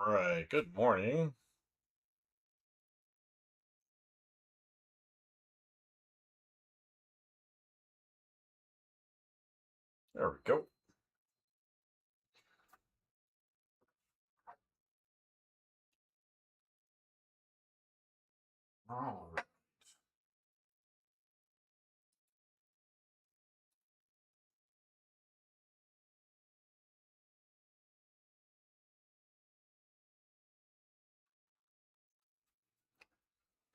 Right. Good morning. There we go. All right.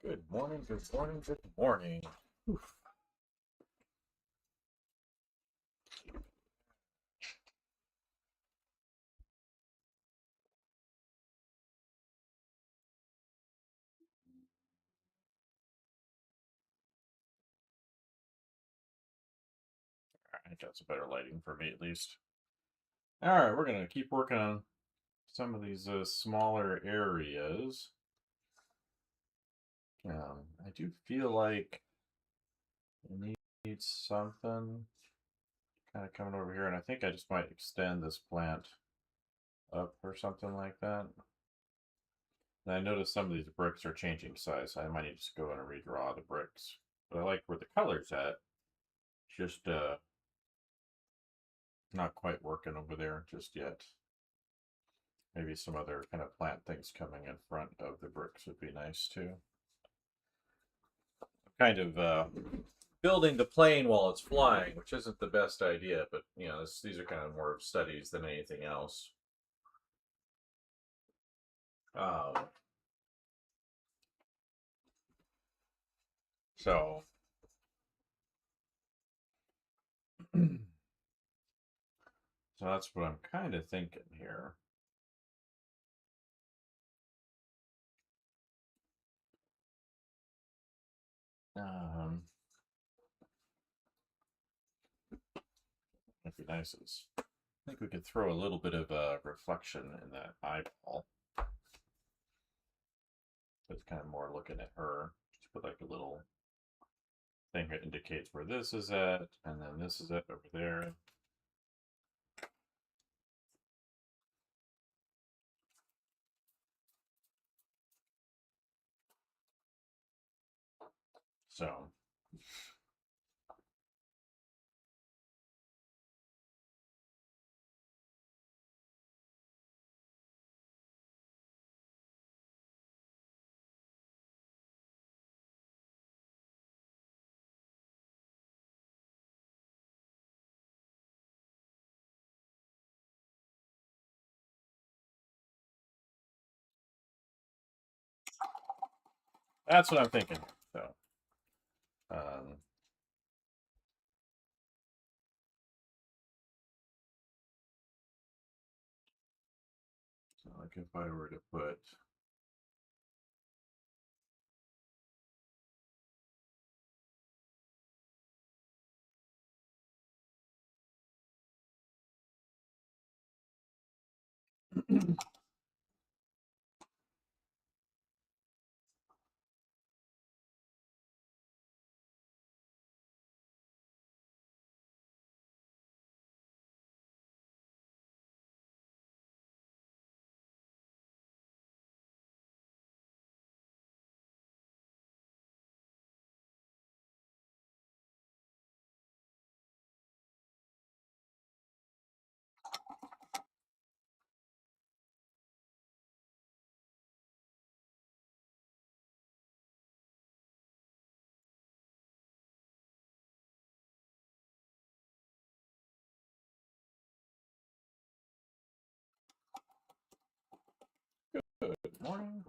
Good morning. Good morning. Good morning. Oof. All right, that's better lighting for me at least. All right, we're gonna keep working on some of these smaller areas. I do feel like I need something kind of coming over here, and I think I just might extend this plant up or something like that. And I noticed some of these bricks are changing size. I might need to just go in and redraw the bricks. But I like where the color's at. Just not quite working over there just yet. Maybe some other kind of plant things coming in front of the bricks would be nice too. Kind of building the plane while it's flying, which isn't the best idea, but these are kind of more of studies than anything else. Um, so so that's what I'm kind of thinking here. Um, It'd be nice is I think we could throw a little bit of a reflection in that eyeball. It's kind of more looking at her. Just put like a little thing that indicates where this is at, and then this is it over there. So that's what I'm thinking. So, um, so like if I were to put good morning.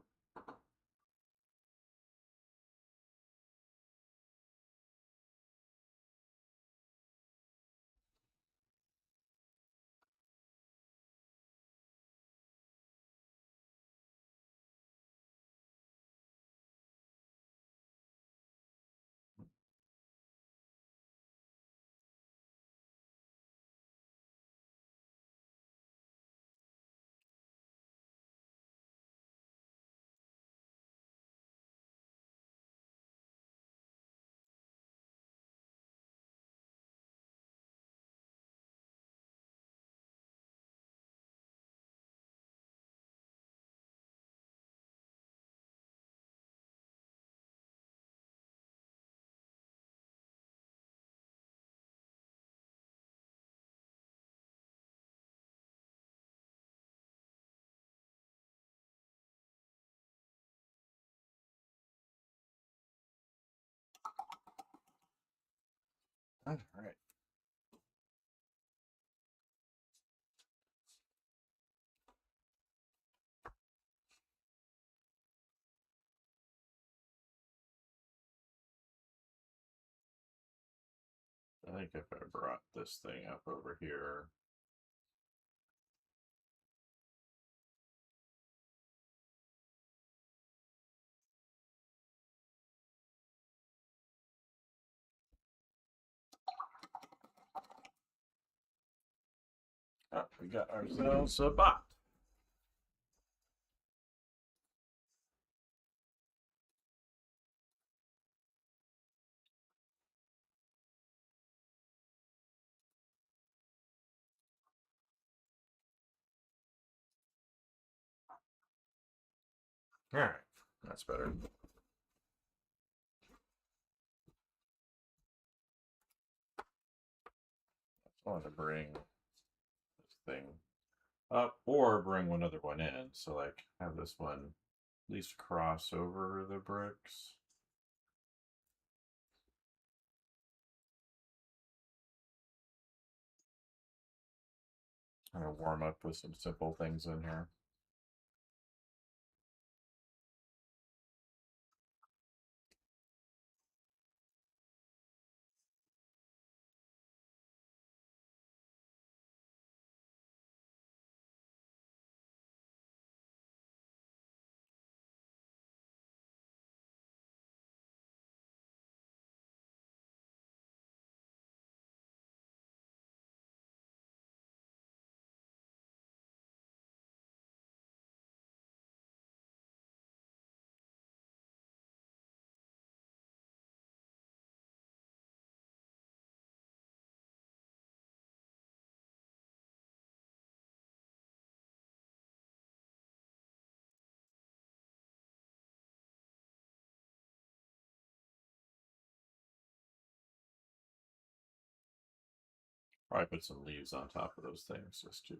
All right. I think if I brought this thing up over here. Oh, we got ourselves a bot. All right, that's better. I want to bring this thing up or bring another one in. So like have this one at least cross over the bricks. I'm gonna warm up with some simple things in here. Probably put some leaves on top of those things just to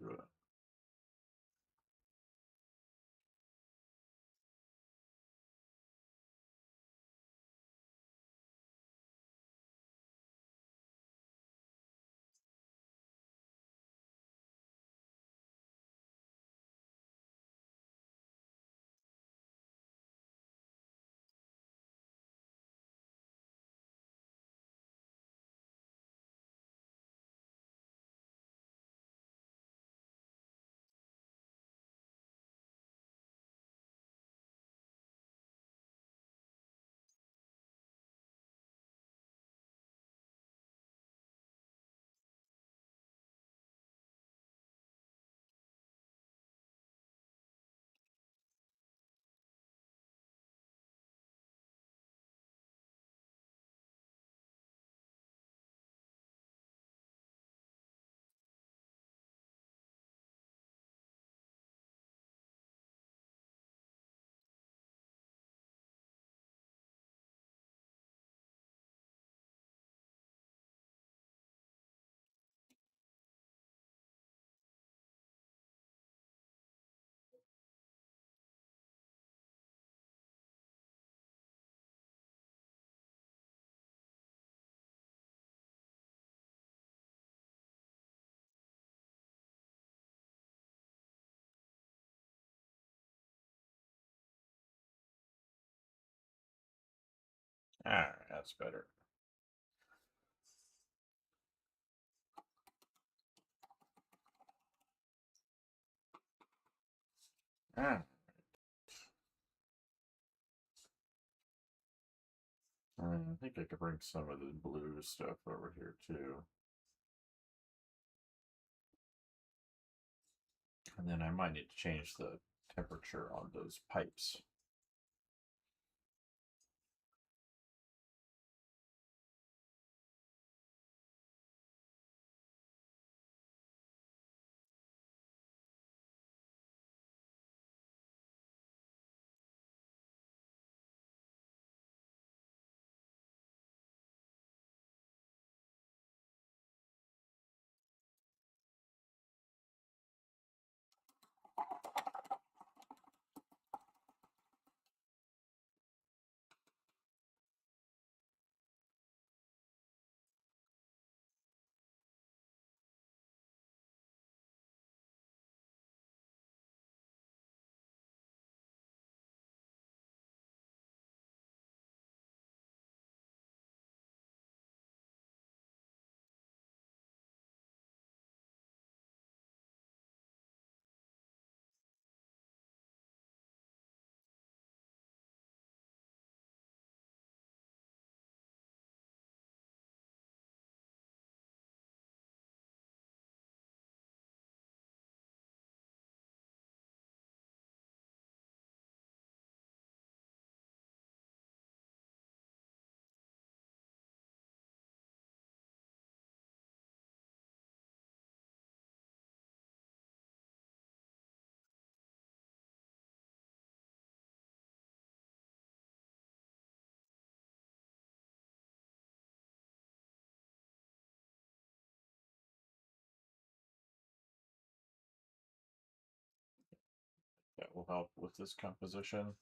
Alright, that's better. Ah. I think I could bring some of the blue stuff over here too. And then I might need to change the temperature on those pipes. will help with this composition.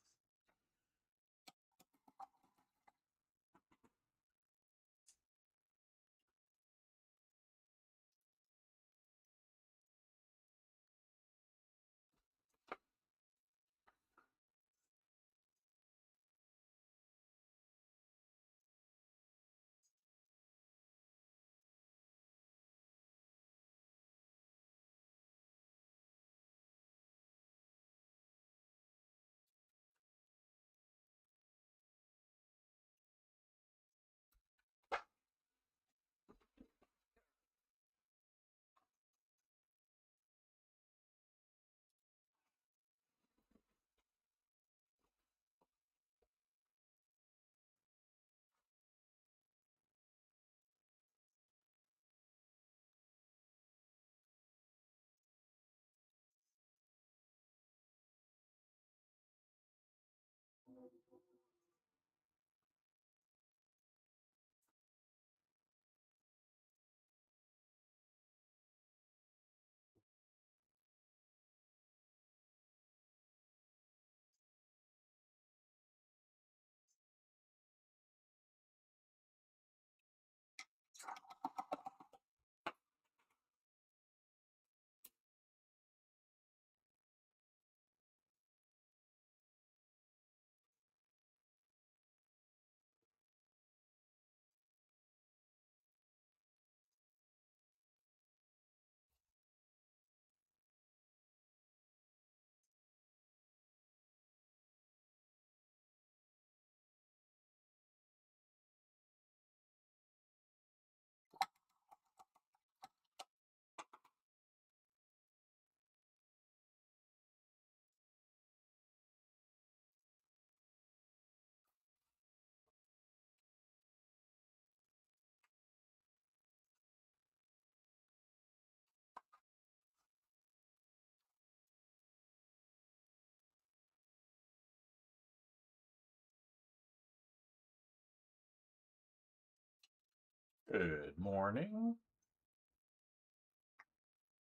Good morning.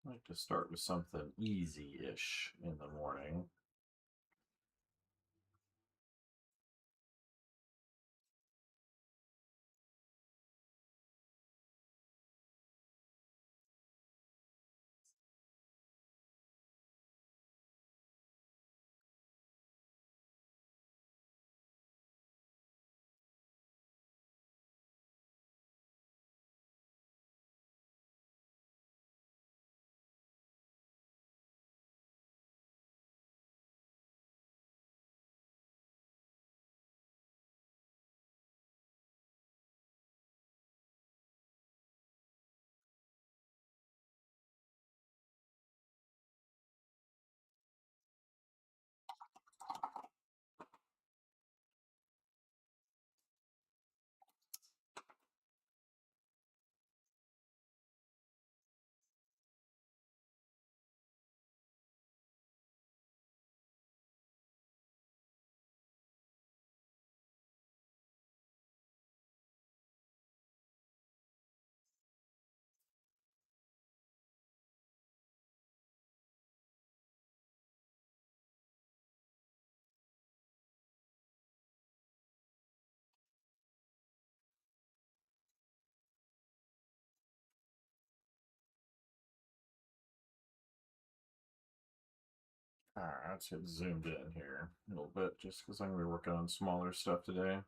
I'd like to start with something easy-ish in the morning. All right, let's get zoomed in here a little bit just because I'm going to be working on smaller stuff today.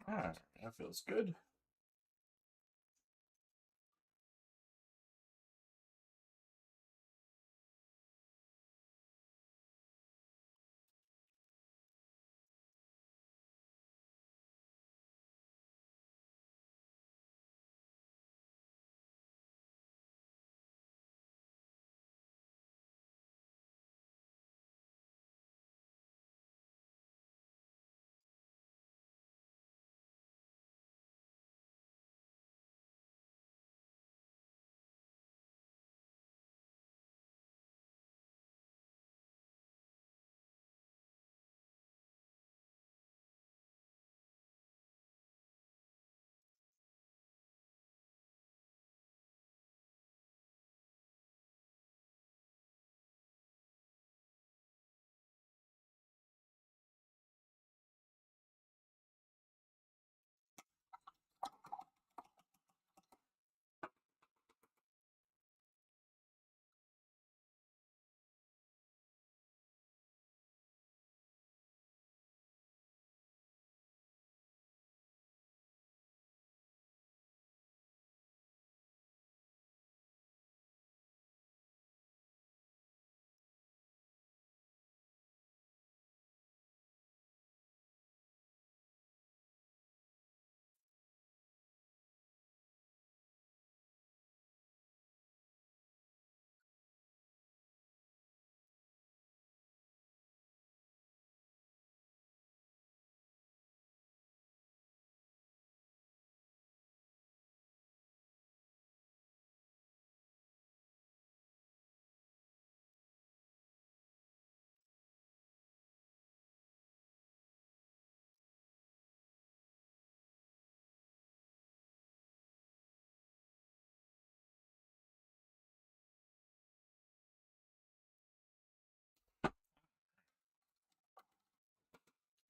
Ah, that feels good.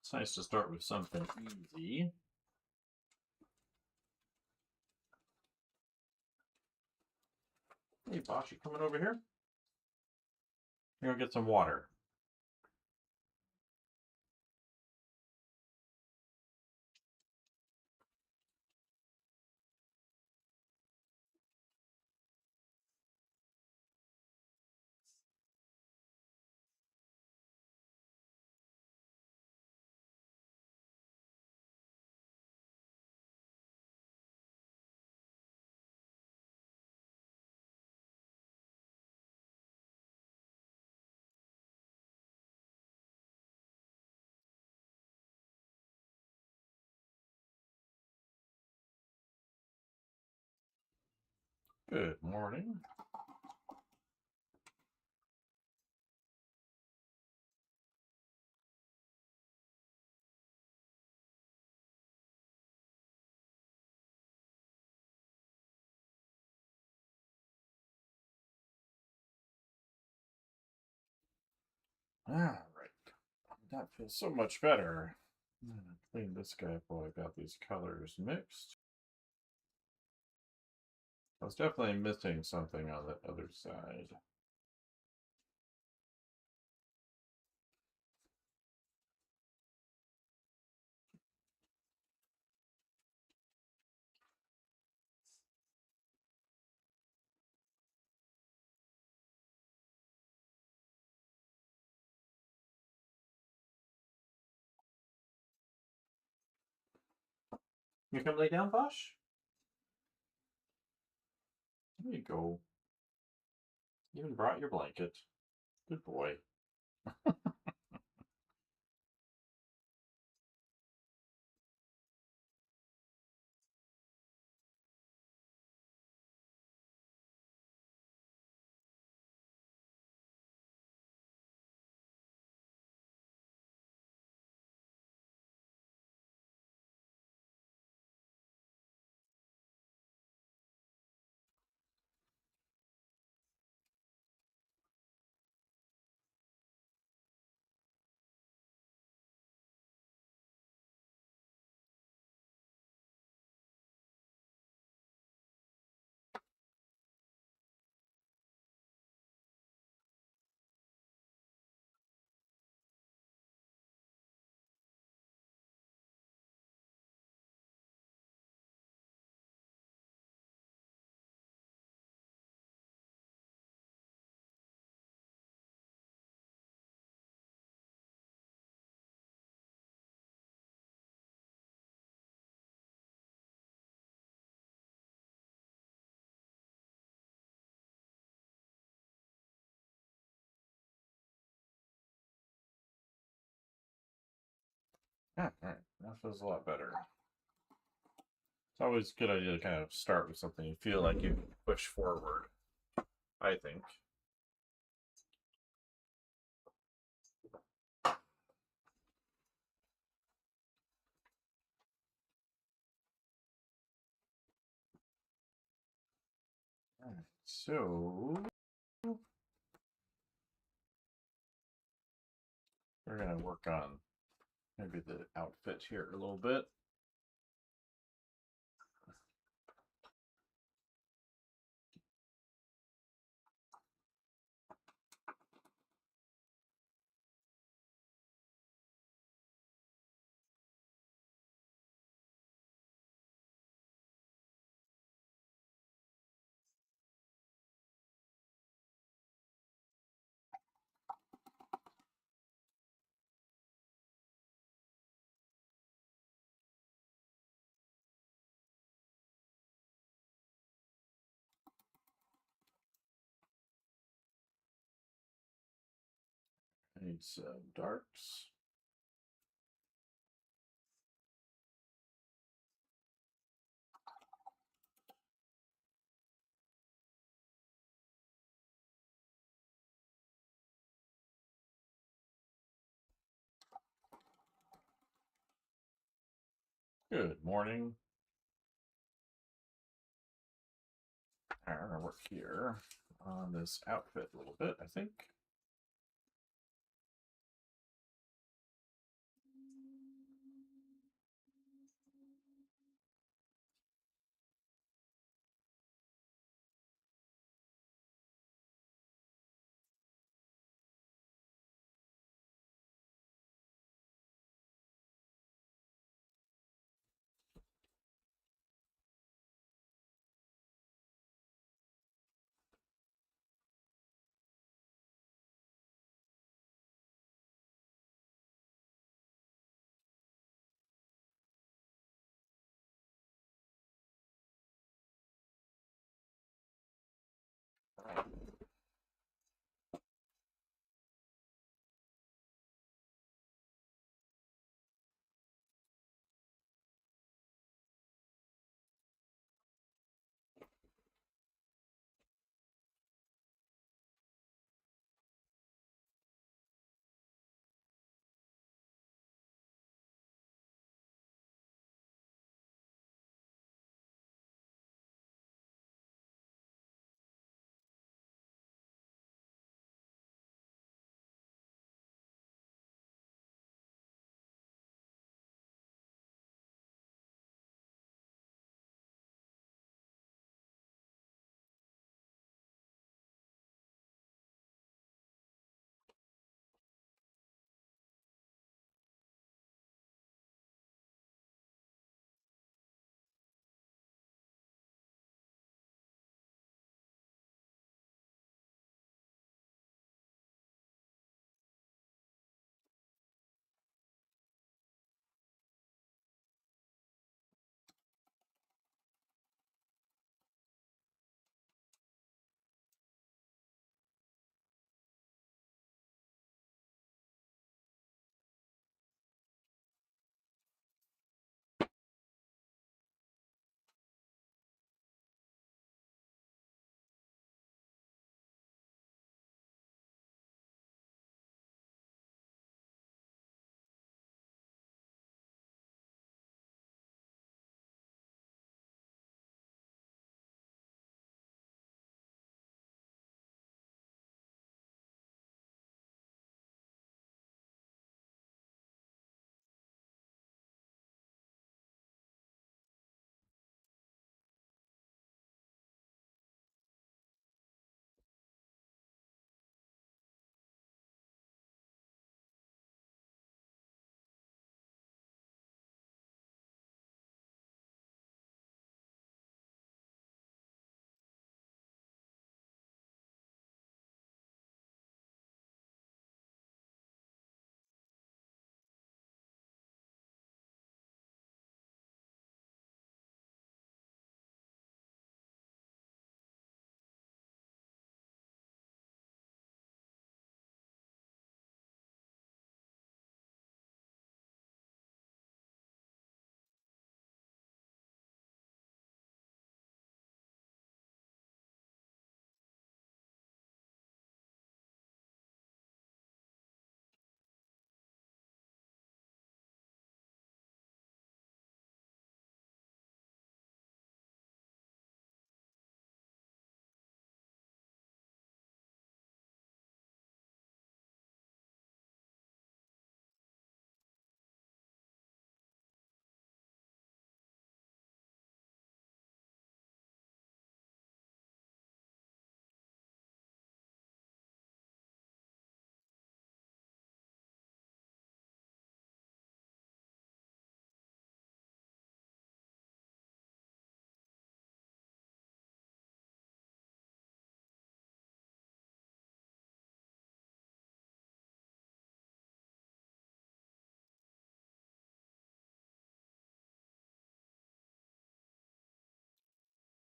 It's nice to start with something easy. Hey, boss, you coming over here? You're gonna get some water. Good morning. All right. That feels so much better. I'm gonna clean this guy up while I got these colors mixed. I was definitely missing something on the other side. You come lay down, Bosh? There you go. You even brought your blanket. Good boy. All right, that feels a lot better. It's always a good idea to kind of start with something you feel like you can push forward, I think. All right, so we're going to work on maybe the outfit here a little bit. I need some darks. Good morning. I'm going to work here on this outfit a little bit, I think.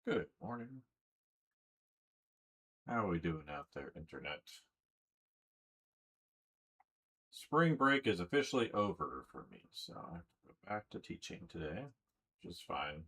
Good morning. How are we doing out there, Internet? Spring break is officially over for me, so I have to go back to teaching today, which is fine.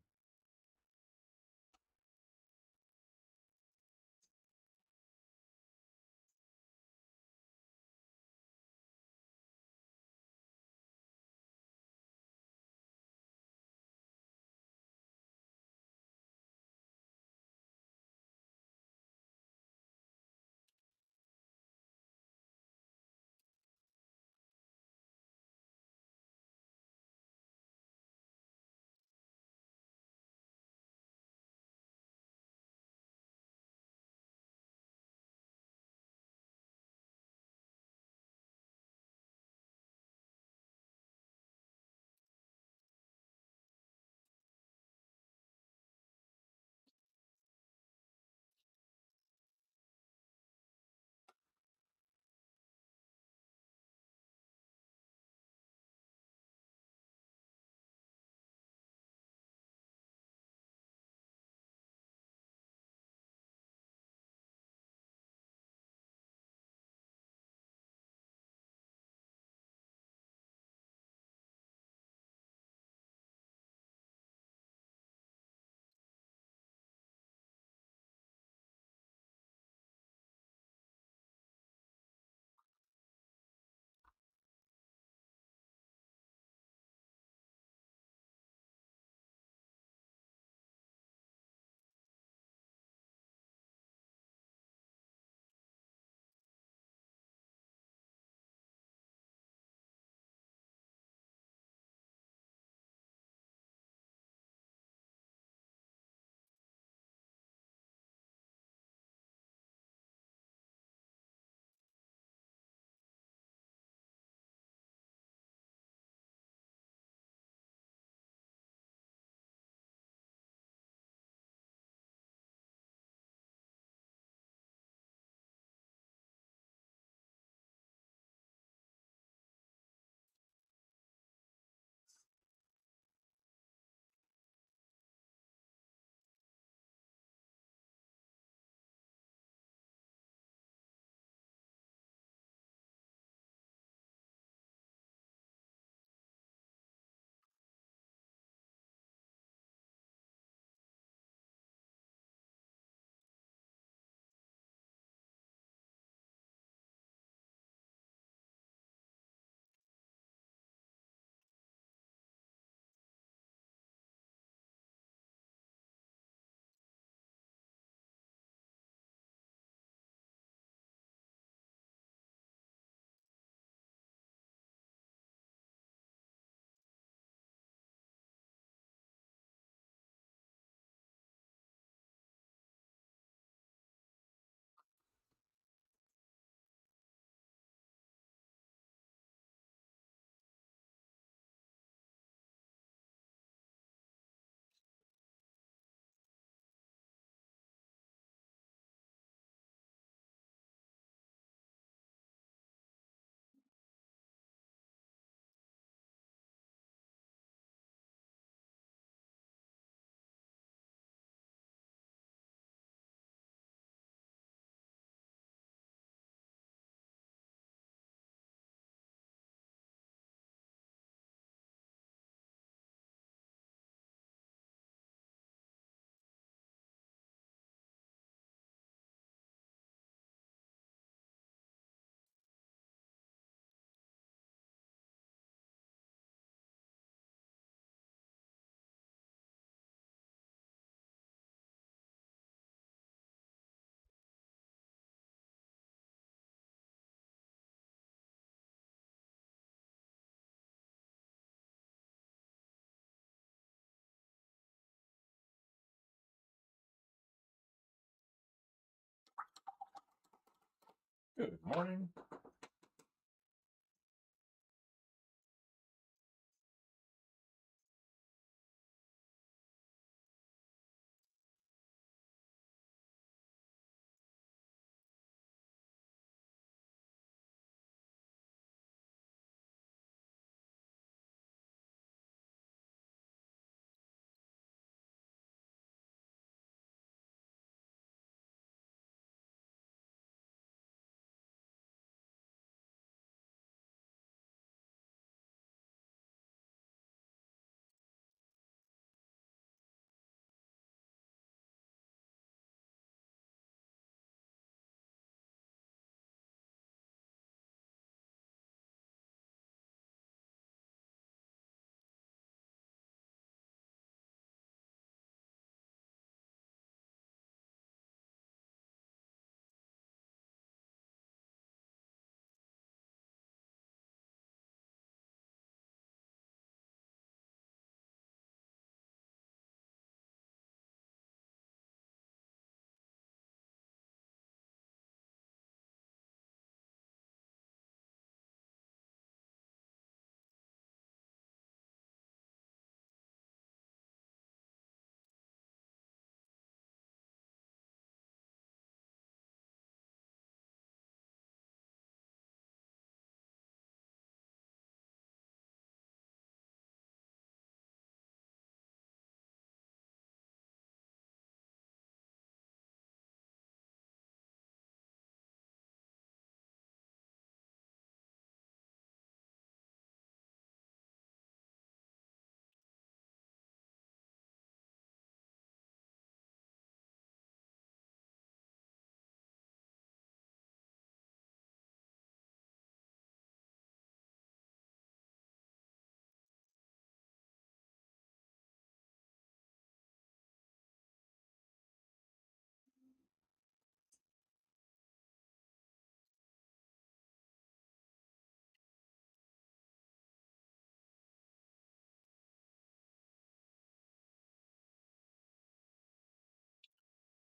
Good morning.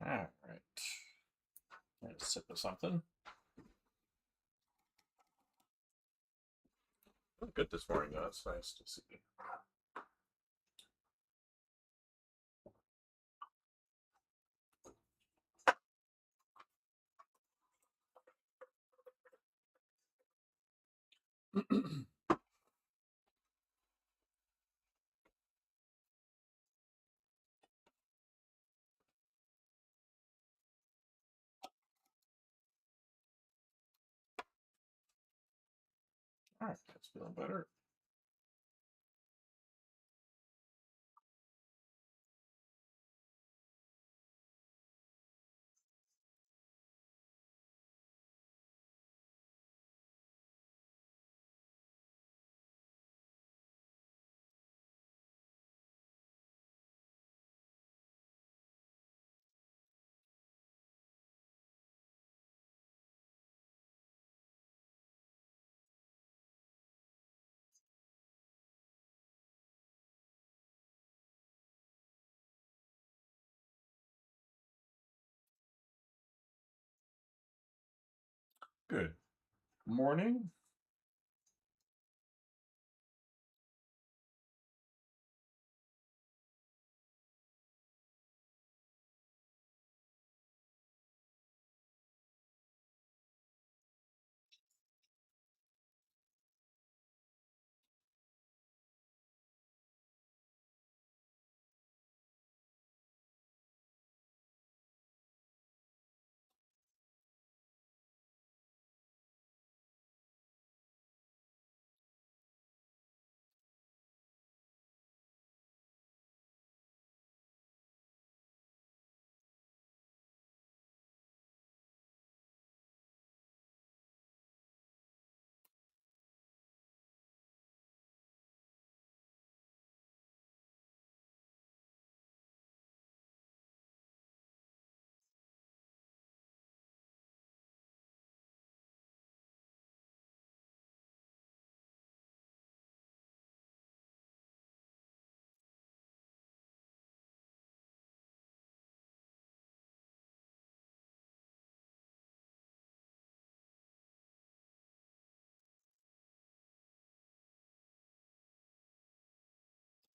All right. Let's sip of something. Good this morning, though. It's nice to see. All right, that's feeling better. Good morning.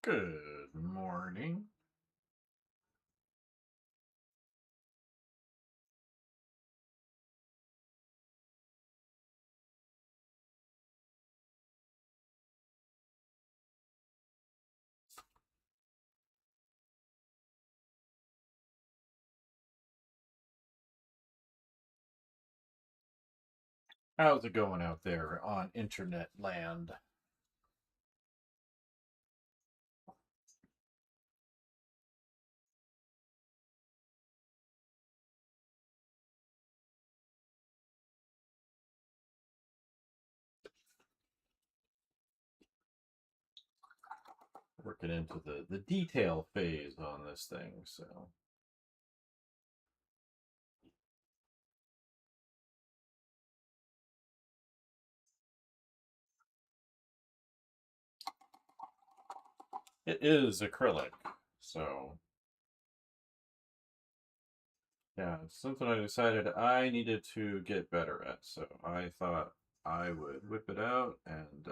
Good morning. How's it going out there on internet land? Working into the detail phase on this thing, so. It is acrylic, so yeah, it's something I decided I needed to get better at. So I thought I would whip it out and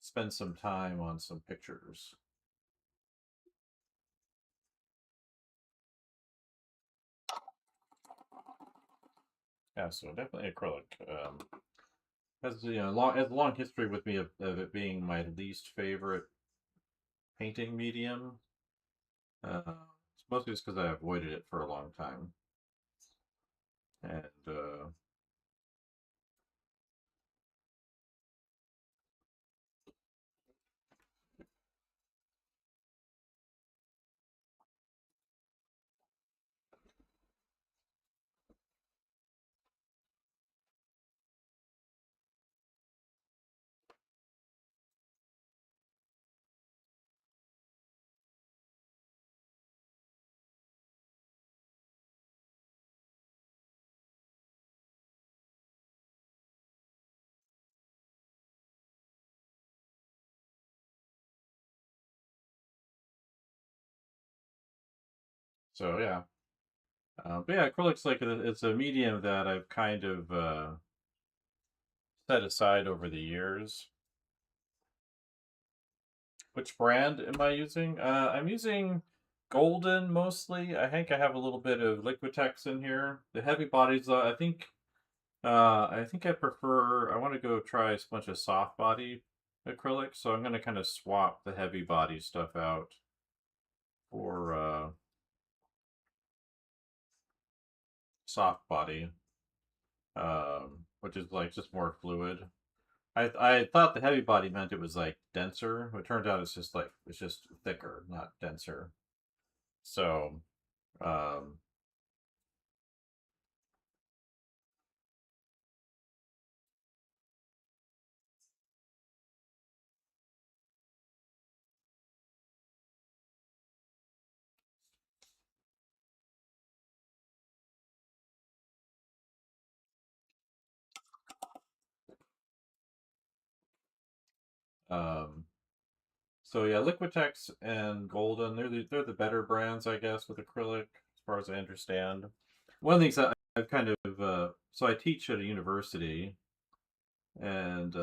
spend some time on some pictures. Yeah, so definitely acrylic. Has has a long history with me of it being my least favorite painting medium. It's mostly just because I avoided it for a long time, and so yeah. But yeah, acrylic's like it's a medium that I've kind of set aside over the years. Which brand am I using? I'm using Golden mostly. I think I have a little bit of Liquitex in here. The heavy bodies, I think I prefer. I want to go try a bunch of soft body acrylic, so I'm going to kind of swap the heavy body stuff out for soft body, which is like just more fluid. I thought the heavy body meant it was like denser, but it turned out it's just thicker, not denser. So um, um, so yeah, Liquitex and Golden, they're the better brands, I guess, with acrylic, as far as I understand. One of the things that I've kind of so I teach at a university and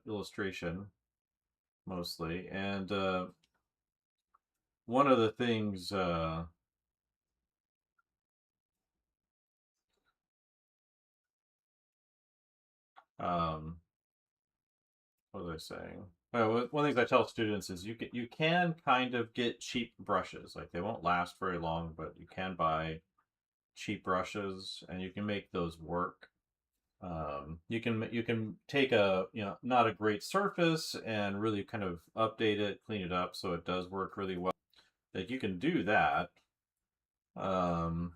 illustration mostly, and one of the things um, what was I saying? One of the things I tell students is you can kind of get cheap brushes. Like they won't last very long, but you can buy cheap brushes and you can make those work. You can take a not a great surface and really kind of update it, clean it up so it does work really well. Like you can do that. Um,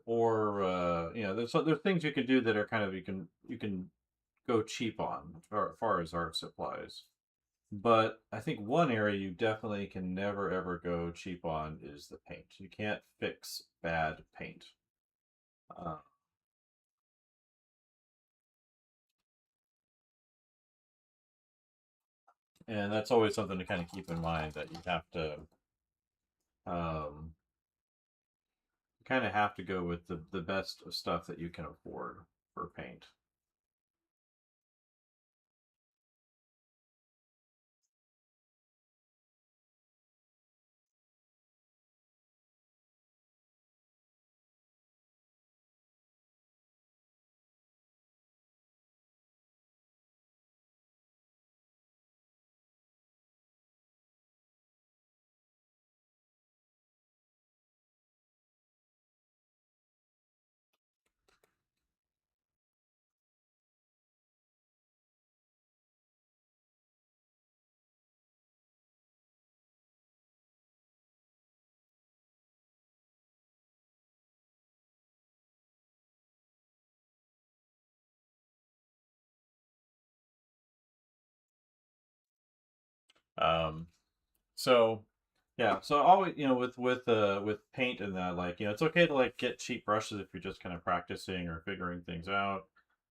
or there's things you can do that are kind of you can go cheap on as far as art supplies. But I think one area you definitely can never ever go cheap on is the paint. You can't fix bad paint. Uh, and that's always something to kind of keep in mind that you have to um, kind of have to go with the best stuff that you can afford for paint. Um, so yeah, so always with paint and that, like it's okay to like get cheap brushes if you're just kind of practicing or figuring things out,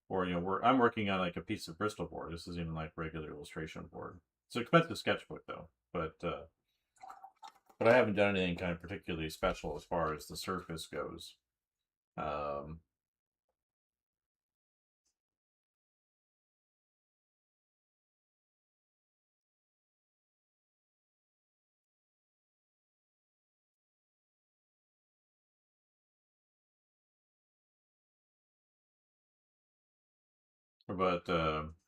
or I'm working on like a piece of Bristol board. This isn't even like regular illustration board. It's an expensive sketchbook though, but I haven't done anything kind of particularly special as far as the surface goes. Um, but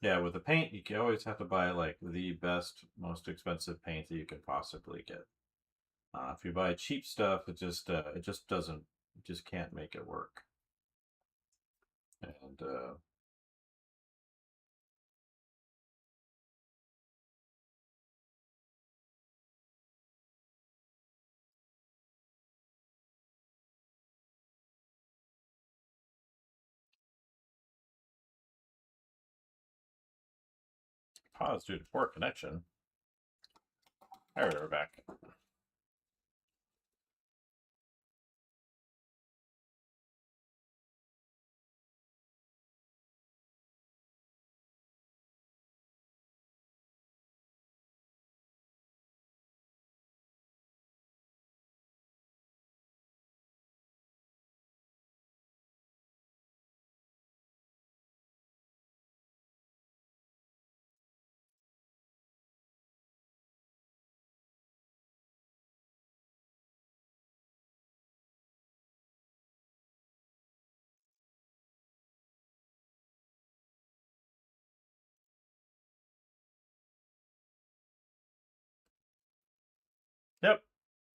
yeah, with the paint, you can always have to buy like the best, most expensive paint that you can possibly get. If you buy cheap stuff, it just doesn't, it just can't make it work. And pause due to poor connection. All right, we're back.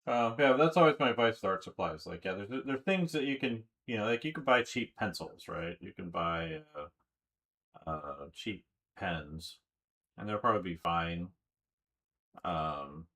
Yeah, that's always my advice with art supplies. Like, yeah, there's things that you can, like you can buy cheap pencils, right? You can buy cheap pens, and they'll probably be fine. Um,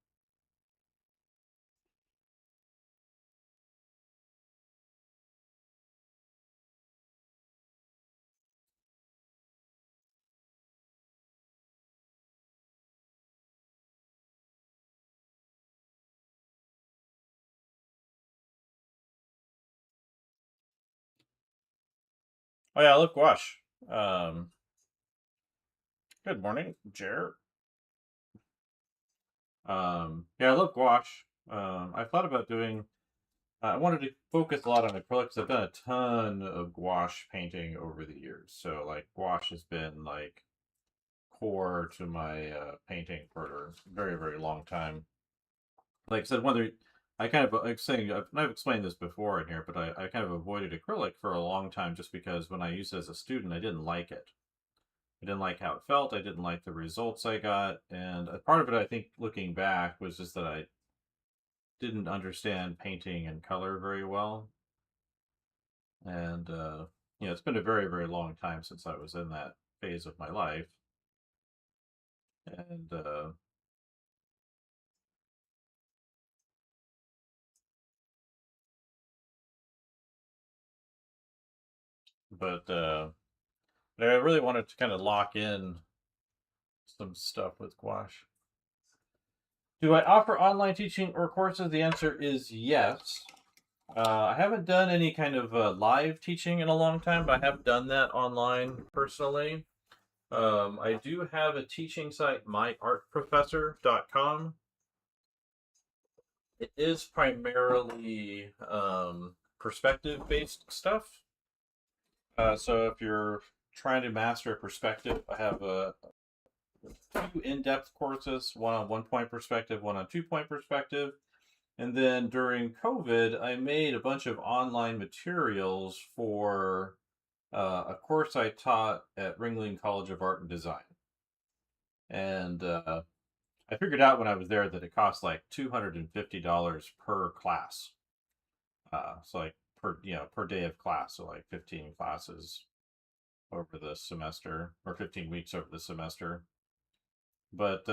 oh yeah, look, gouache. Um, Good morning, Jer. Yeah, I love gouache. I thought about doing. I wanted to focus a lot on acrylics. I've done a ton of gouache painting over the years, so like gouache has been like core to my painting for a very very long time. Like I said, whether I kind of like saying I've explained this before in here, but I kind of avoided acrylic for a long time just because when I used it as a student, I didn't like it. I didn't like how it felt. I didn't like the results I got, and a part of it, I think, looking back, was just that I didn't understand painting and color very well. And it's been a very very long time since I was in that phase of my life, and but I really wanted to kind of lock in some stuff with gouache. Do I offer online teaching or courses? The answer is yes. I haven't done any kind of live teaching in a long time, but I have done that online personally. I do have a teaching site, myartprofessor.com. It is primarily perspective based stuff. So if you're trying to master a perspective, I have two in depth courses, one on 1 point perspective, one on 2 point perspective. And then during COVID, I made a bunch of online materials for a course I taught at Ringling College of Art and Design. And I figured out when I was there that it cost like $250 per class. So like per day of class, so like 15 classes over the semester or 15 weeks over the semester. But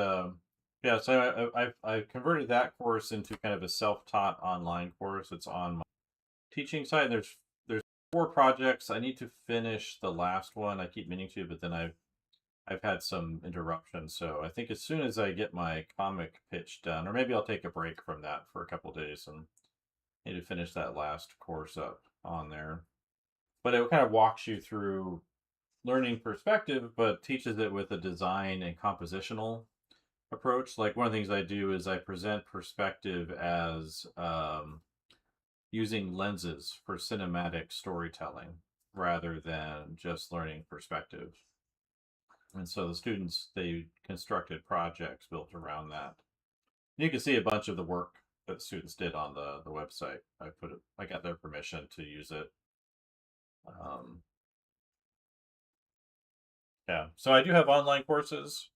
yeah, so I converted that course into kind of a self-taught online course. It's on my teaching site. There's 4 projects. I need to finish the last one. I keep meaning to, but then I've had some interruptions. So I think as soon as I get my comic pitch done, or maybe I'll take a break from that for a couple days and need to finish that last course up on there. But it kind of walks you through learning perspective, but teaches it with a design and compositional approach. Like one of the things I do is I present perspective as using lenses for cinematic storytelling rather than just learning perspective. And so the students, they constructed projects built around that. You can see a bunch of the work that students did on the website. I got their permission to use it. Um, yeah, so I do have online courses.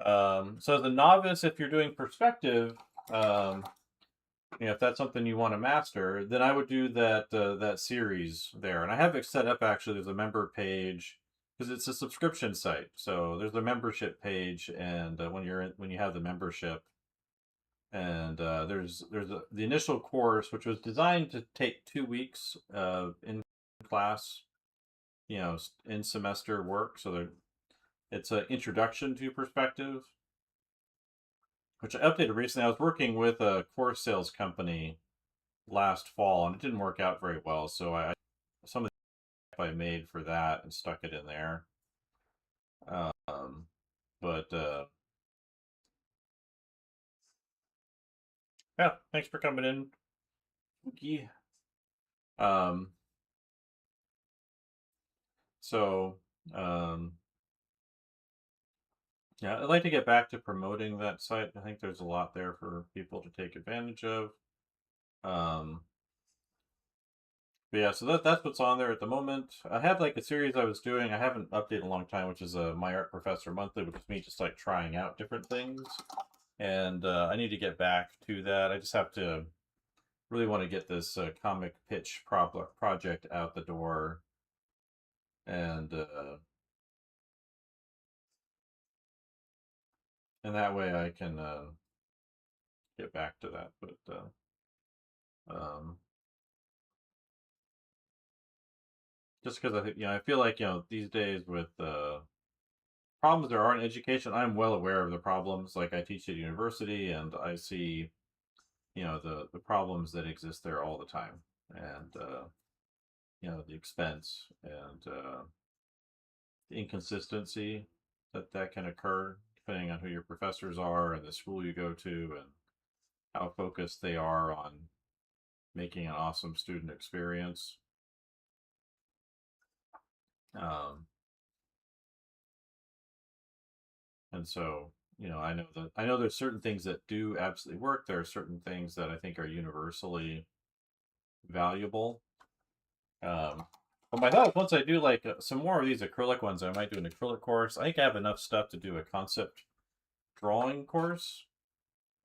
So as a novice, if you're doing perspective, if that's something you want to master, then I would do that series there. And I have it set up actually. There's a member page because it's a subscription site. So there's a membership page, and when you have the membership, and there's the initial course which was designed to take 2 weeks in class, in semester work. So it's an introduction to perspective, which I updated recently. I was working with a course sales company last fall, and it didn't work out very well. So some of the stuff I made for that and stuck it in there. But yeah, thanks for coming in, Wookie. Um, so um, yeah, I'd like to get back to promoting that site. I think there's a lot there for people to take advantage of. Um, but yeah, so that's what's on there at the moment. I had like a series I was doing. I haven't updated in a long time, which is a My Art Professor Monthly, which is me just like trying out different things. and I need to get back to that. I just have to really want to get this comic pitch project out the door, and that way I can get back to that. But um, just because I think I feel like these days with problems there are in education, I'm well aware of the problems. Like I teach at university, and I see the problems that exist there all the time, and the expense and the inconsistency that can occur depending on who your professors are and the school you go to and how focused they are on making an awesome student experience. Um, and so, I know there's certain things that do absolutely work. There are certain things that I think are universally valuable. But my thought, once I do like some more of these acrylic ones, I might do an acrylic course. I think I have enough stuff to do a concept drawing course.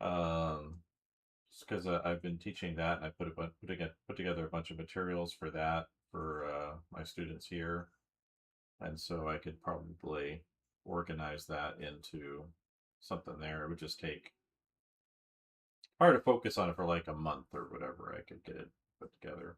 Just because I've been teaching that, and I put together a bunch of materials for that for my students here, and so I could probably organize that into something there. It would just take hard to focus on it for like a month or whatever. I could get it put together.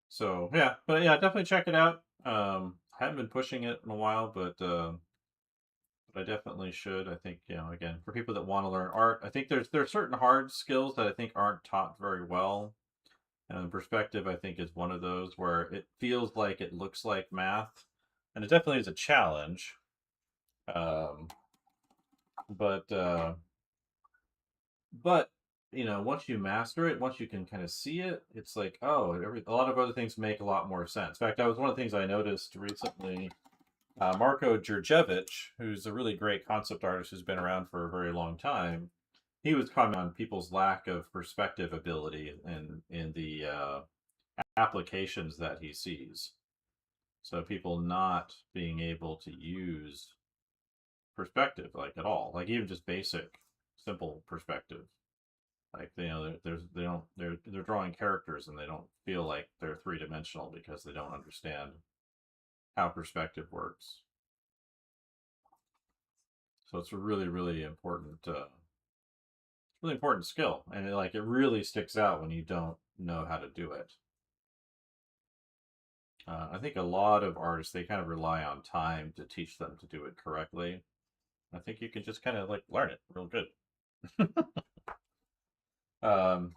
So yeah, but yeah, definitely check it out. I haven't been pushing it in a while, but I definitely should. I think again, for people that want to learn art, I think there's certain hard skills that I think aren't taught very well. And perspective, I think, is one of those where it feels like it looks like math, and it definitely is a challenge. Um, but but once you master it, once you can kind of see it, it's like, oh, a lot of other things make a lot more sense. In fact, that was one of the things I noticed recently. Marko Djurjevic, who's a really great concept artist who's been around for a very long time, he was commenting on people's lack of perspective ability in the applications that he sees. So people not being able to use perspective like at all, like even just basic, simple perspective. Like they're drawing characters and they don't feel like they're 3 dimensional because they don't understand how perspective works. So it's a really important skill, and it really sticks out when you don't know how to do it. I think a lot of artists they kind of rely on time to teach them to do it correctly. I think you can just kind of like learn it real good. um,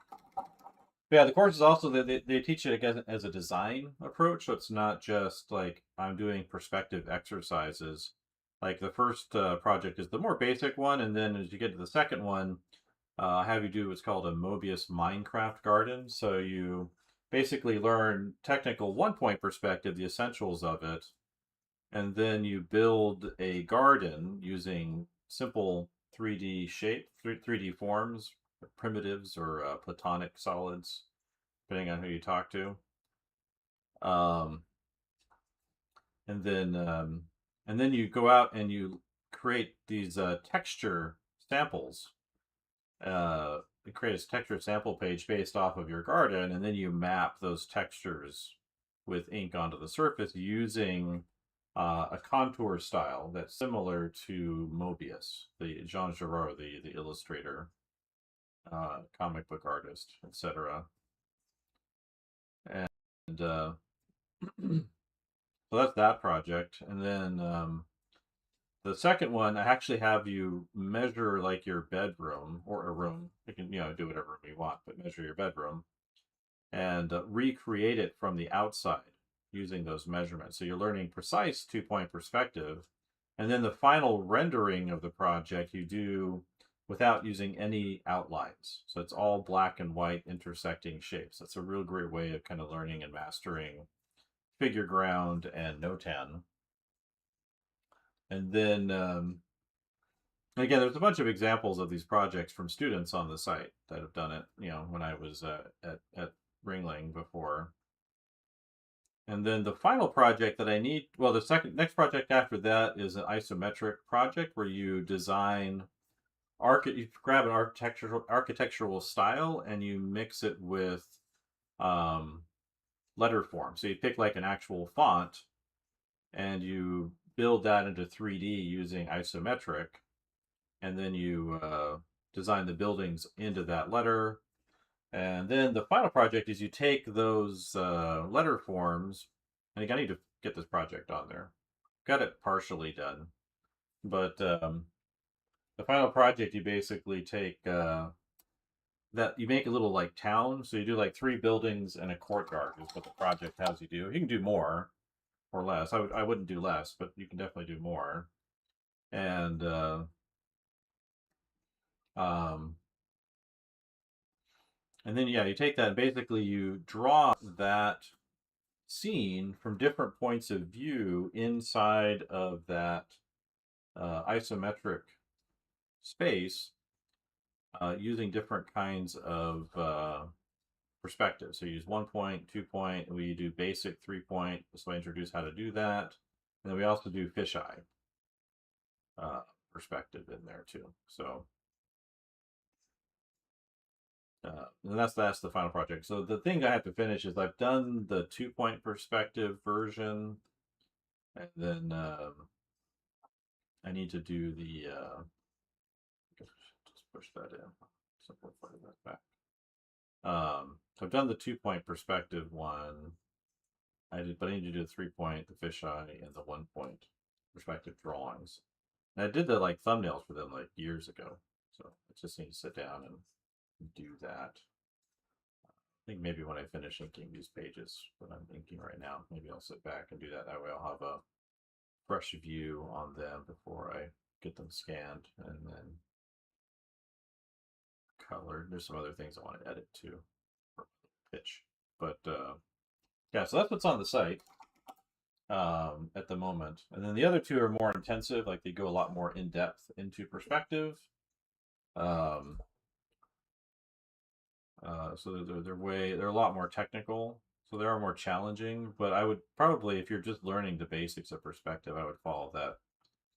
yeah, the course is also they teach it as a design approach, so it's not just like I'm doing perspective exercises. Like the first project is the more basic one, and then as you get to the second one, I have you do what's called a Mobius Minecraft garden. So you basically learn technical 1 point perspective, the essentials of it, and then you build a garden using simple 3D forms, primitives or platonic solids, depending on who you talk to. Um, and then um, and then you go out and you create these texture samples. You create a texture sample page based off of your garden, and then you map those textures with ink onto the surface using a contour style that's similar to Mobius, the Jean Giraud, the illustrator, comic book artist, etc. And so that's that project. And then the second one, I actually have you measure like your bedroom or a room. You can do whatever you want, but measure your bedroom and recreate it from the outside using those measurements. So you're learning precise 2 point perspective. And then the final rendering of the project you do without using any outlines. So it's all black and white intersecting shapes. That's a real great way of kind of learning and mastering figure ground and notan. And then And again, there's a bunch of examples of these projects from students on the site that have done it, when I was at Ringling before. And then the final project that I need, well, the next project after that is an isometric project where you design you grab an architectural style and you mix it with letter form. So you pick like an actual font and you build that into 3D using isometric, and then you design the buildings into that letter. And then the final project is you take those letter forms, and I need to get this project on there. Got it partially done, but the final project you basically take that you make a little like town. So you do like 3 buildings and a courtyard is what the project has you do. You can do more or less. I wouldn't do less, but you can definitely do more. And and then yeah, you take that and basically you draw that scene from different points of view inside of that isometric space using different kinds of perspectives. So you use 1 point, 2 point, we do basic 3 point. So I introduce how to do that. And then we also do fisheye perspective in there too. So and that's the final project. So the thing I have to finish is I've done the 2 point perspective version, and then I need to do the just push that in, simplify that back. So I've done the 2 point perspective one. But I need to do the 3 point, the fisheye, and the 1 point perspective drawings. And I did the like thumbnails for them like years ago, so I just need to sit down and do that. I think maybe when I finish inking these pages that I'm inking right now, maybe I'll sit back and do that. That way I'll have a fresh view on them before I get them scanned and then colored. There's some other things I want to edit too for pitch, but yeah, so that's what's on the site at the moment. And then the other 2 are more intensive, like they go a lot more in depth into perspective. So they're a lot more technical, so they are more challenging. But I would probably, if you're just learning the basics of perspective, I would follow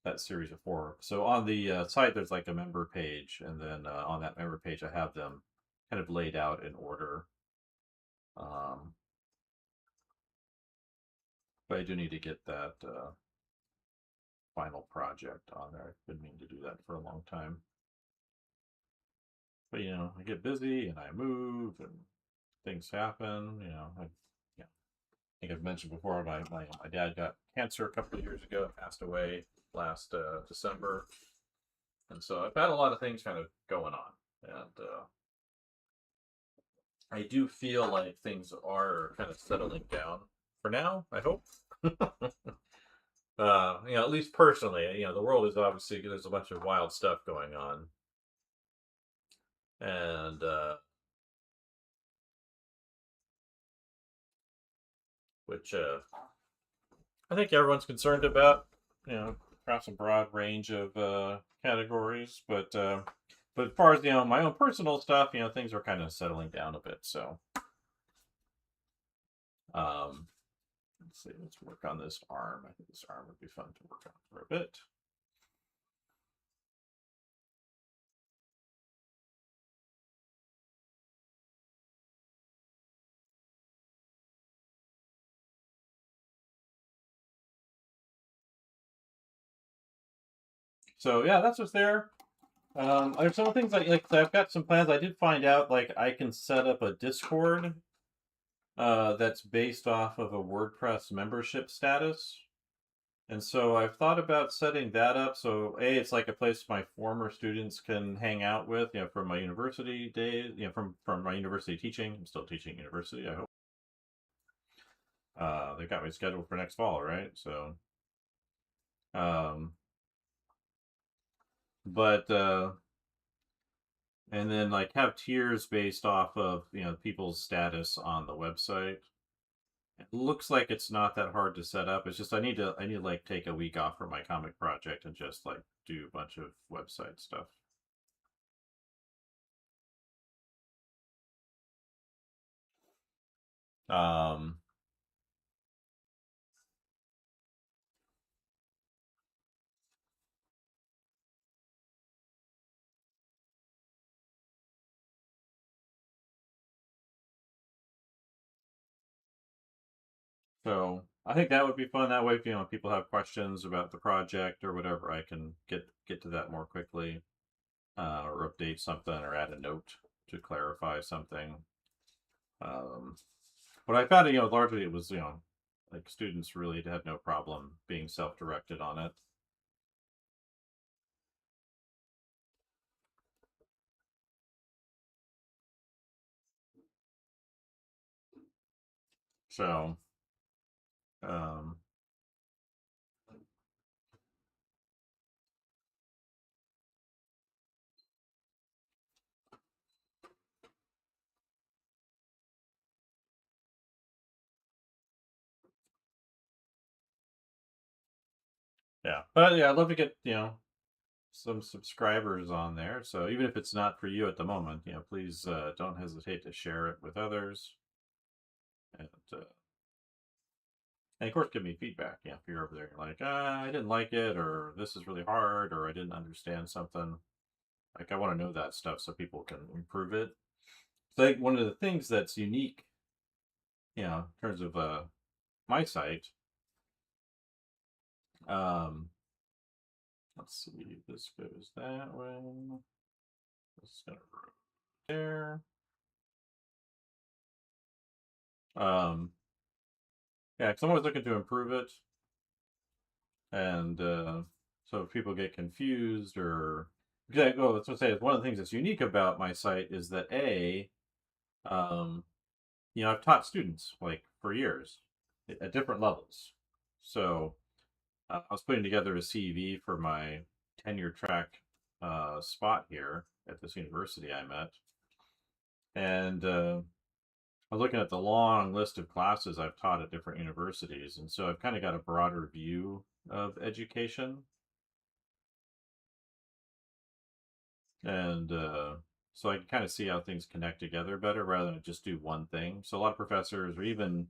that series of 4. So on the site, there's like a member page, and then on that member page, I have them kind of laid out in order. But I do need to get that final project on there. I've been meaning to do that for a long time. But I get busy and I move and things happen. I think I've mentioned before my dad got cancer a couple of years ago and passed away last December, and so I've had a lot of things kind of going on, and I do feel like things are kind of settling down for now. I hope. At least personally, the world is obviously there's a bunch of wild stuff going on, and which I think everyone's concerned about. Perhaps a broad range of categories, but as far as my own personal stuff, things are kind of settling down a bit. So, let's see. Let's work on this arm. I think this arm would be fun to work on for a bit. So yeah, that's what's there. There's some things like I've got some plans. I did find out like I can set up a Discord that's based off of a WordPress membership status. And so I've thought about setting that up. So it's like a place my former students can hang out with, from my university days, from my university teaching. I'm still teaching university, I hope. They got me scheduled for next fall, right? So, but and then like have tiers based off of people's status on the website. It looks like it's not that hard to set up. It's just I need to like take a week off from my comic project and just like do a bunch of website stuff. Um, so I think that would be fun. That way, if people have questions about the project or whatever, I can get to that more quickly, or update something or add a note to clarify something. But I found, largely it was, like students really had no problem being self-directed on it. So, um, yeah, but yeah, I'd love to get, some subscribers on there. So even if it's not for you at the moment, please don't hesitate to share it with others. And, and of course, give me feedback. Yeah, if you're over there, you're like, I didn't like it, or this is really hard, or I didn't understand something. Like, I want to know that stuff so people can improve it. So, like, one of the things that's unique, in terms of my site, um, let's see, this goes that way. This is gonna go there. Yeah, because I'm always looking to improve it, and so if people get confused or that's what I say is one of the things that's unique about my site is that um, I've taught students like for years at different levels. So I was putting together a CV for my tenure track spot here at this university I'm at, and I was looking at the long list of classes I've taught at different universities, and so I've kind of got a broader view of education, and so I can kind of see how things connect together better rather than just do one thing. So a lot of professors or even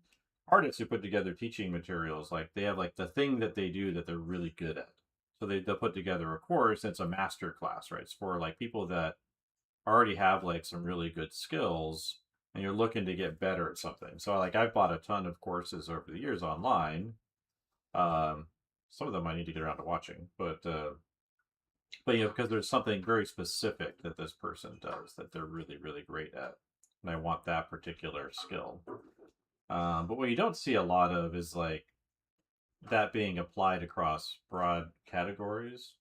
artists who put together teaching materials, like they have like the thing that they do that they're really good at. So they'll put together a course. It's a master class, right? It's for like people that already have like some really good skills and you're looking to get better at something. So like I've bought a ton of courses over the years online. Um, some of them I need to get around to watching, but because there's something very specific that this person does that they're really really great at, and I want that particular skill. But what you don't see a lot of is like that being applied across broad categories.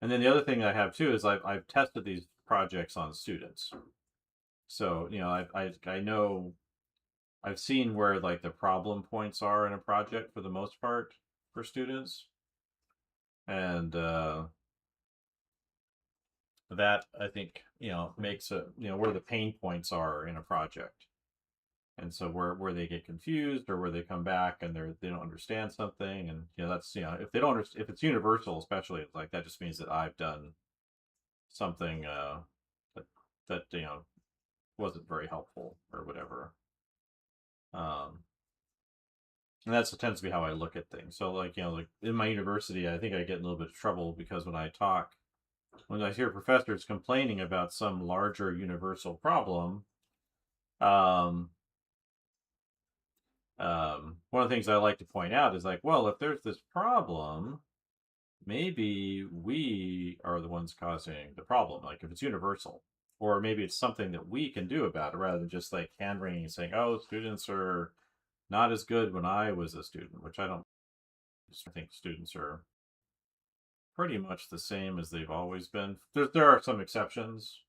And then the other thing I have too is I've tested these projects on students. So I know I've seen where like the problem points are in a project for the most part for students, and that I think makes it where the pain points are in a project, and so where they get confused or where they come back and they don't understand something, and that's if they don't if it's universal, especially like that just means that I've done something that wasn't very helpful or whatever. Um, and that's tends to be how I look at things. So like like in my university, I think I get in a little bit of trouble because when I hear professors complaining about some larger universal problem, um, one of the things I like to point out is like, well, if there's this problem, maybe we are the ones causing the problem. Like if it's universal, or maybe it's something that we can do about it, rather than just like hand wringing and saying, "Oh, students are not as good when I was a student," which I don't. I think students are pretty much the same as they've always been. There are some exceptions,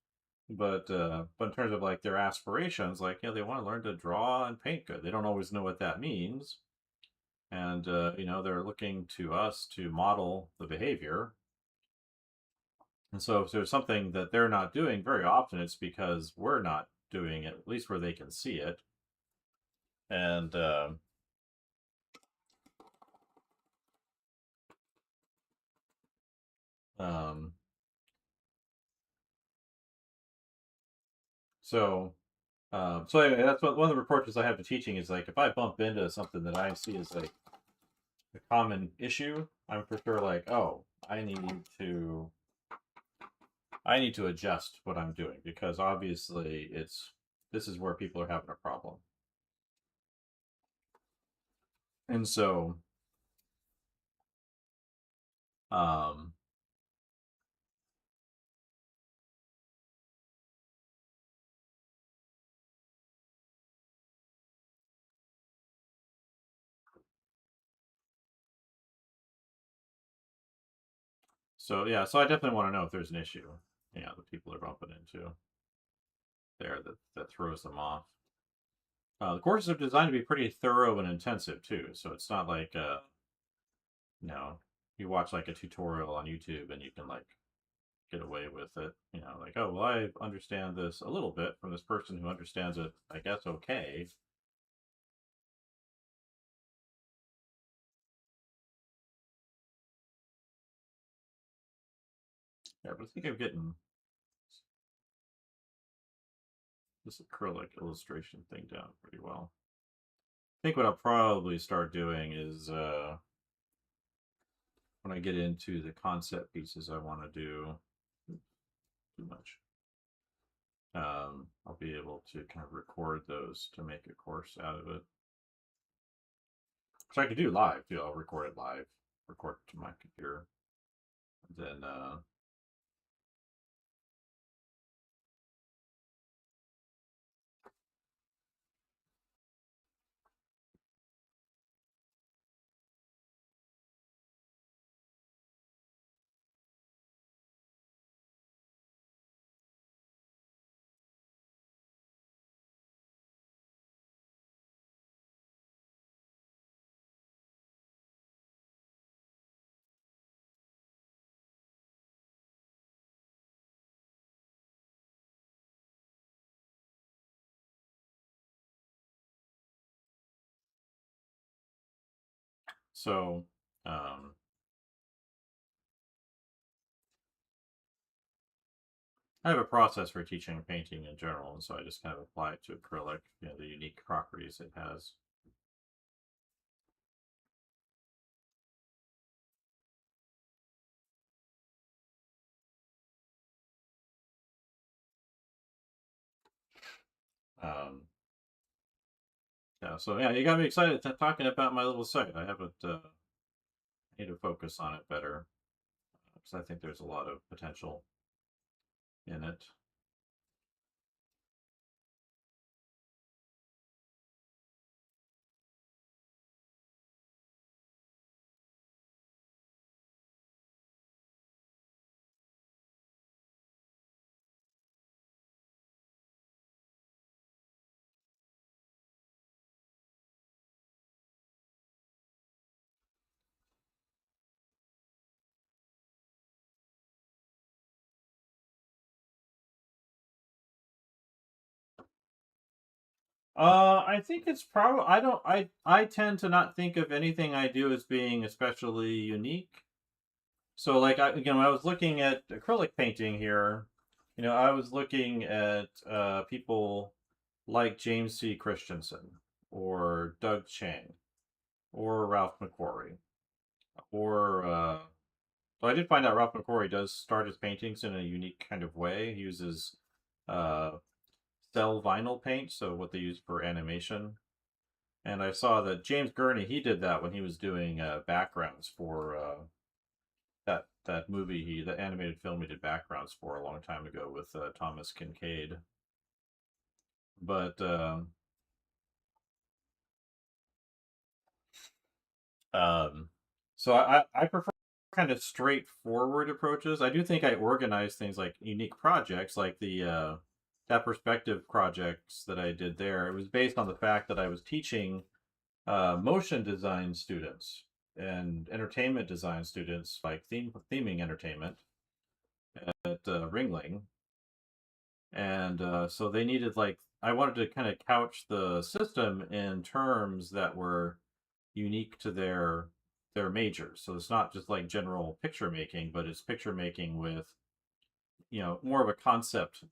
but in terms of like their aspirations, like they want to learn to draw and paint good. They don't always know what that means, and they're looking to us to model the behavior. And so if there's something that they're not doing, very often it's because we're not doing it, at least where they can see it. And Um, so so anyway, that's one of the approaches I have to teaching is like if I bump into something that I see as like a common issue, I'm for sure like, oh, to I need to adjust what I'm doing because obviously this is where people are having a problem. And um so yeah, so I definitely want to know if there's an issue, that people are bumping into there that throws them off. The courses are designed to be pretty thorough and intensive too, so it's not like you know, you watch like a tutorial on YouTube and you can like get away with it. Like, oh well, I understand this a little bit from this person who understands it, I guess, okay. Yeah, but I think I'm getting this acrylic illustration thing down pretty well. I think what I'll probably start doing is when I get into the concept pieces I want to do too much. I'll be able to kind of record those to make a course out of it. So I could do live too. I'll record it live, record it to my computer, then so um, I have a process for teaching painting in general, and so I just kind of apply it to acrylic, the unique properties it has. Um, yeah, so yeah, you got me excited talking about my little site. I haven't need to focus on it better because I think there's a lot of potential in it. I think it's probably I don't I tend to not think of anything I do as being especially unique. So like when I was looking at acrylic painting here, I was looking at people like James C. Christensen or Doug Chang or Ralph McQuarrie or so I did find out Ralph McQuarrie does start his paintings in a unique kind of way. He uses uh, cell vinyl paint, so what they use for animation. And I saw that James Gurney, he did that when he was doing backgrounds for that movie, the animated film he did backgrounds for a long time ago with Thomas Kincaid. But um, so I prefer kind of straightforward approaches. I do think I organize things like unique projects, like the that perspective projects that I did there. It was based on the fact that I was teaching motion design students and entertainment design students, like theming entertainment at Ringling, and so they needed like I wanted to kind of couch the system in terms that were unique to their their majors. So it's not just like general picture making, but it's picture making with, more of a concept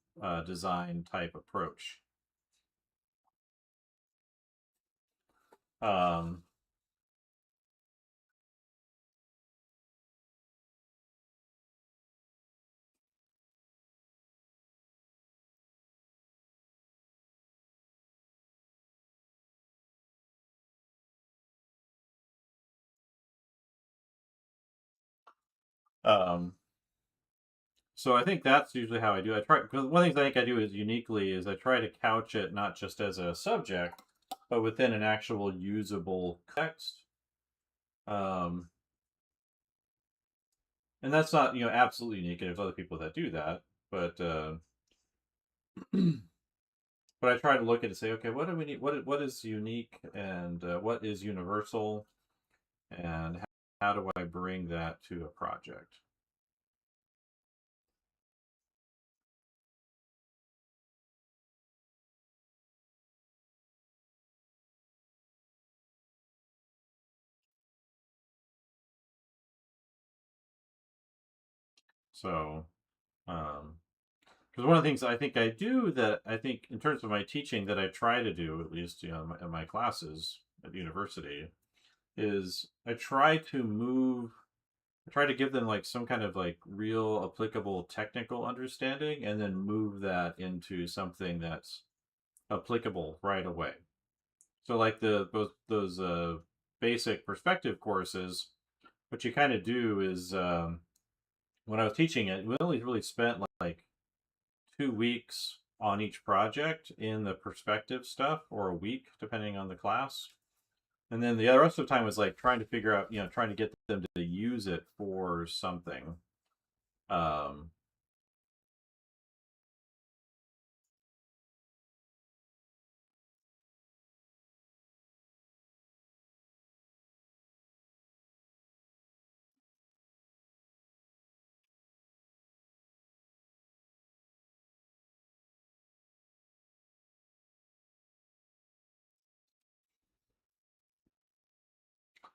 design type approach. Um, um, so I think that's usually how I do. I try, because one of the things I think I do is uniquely is I try to couch it not just as a subject, but within an actual usable text. Um, and that's not absolutely unique. There's other people that do that, but but I try to look at it and say, okay, what do we need? What is unique and what is universal, and how do I bring that to a project? So, because one of the things I think I do that I think in terms of my teaching that I try to do at least in my classes at university is I try to move. I try to give them like some kind of like real applicable technical understanding, and then move that into something that's applicable right away. So like those basic perspective courses, what you kind of do is when I was teaching it, we only really spent like 2 weeks on each project in the perspective stuff, or a week depending on the class. And then the rest of the time was like trying to figure out, trying to get them to use it for something. Um,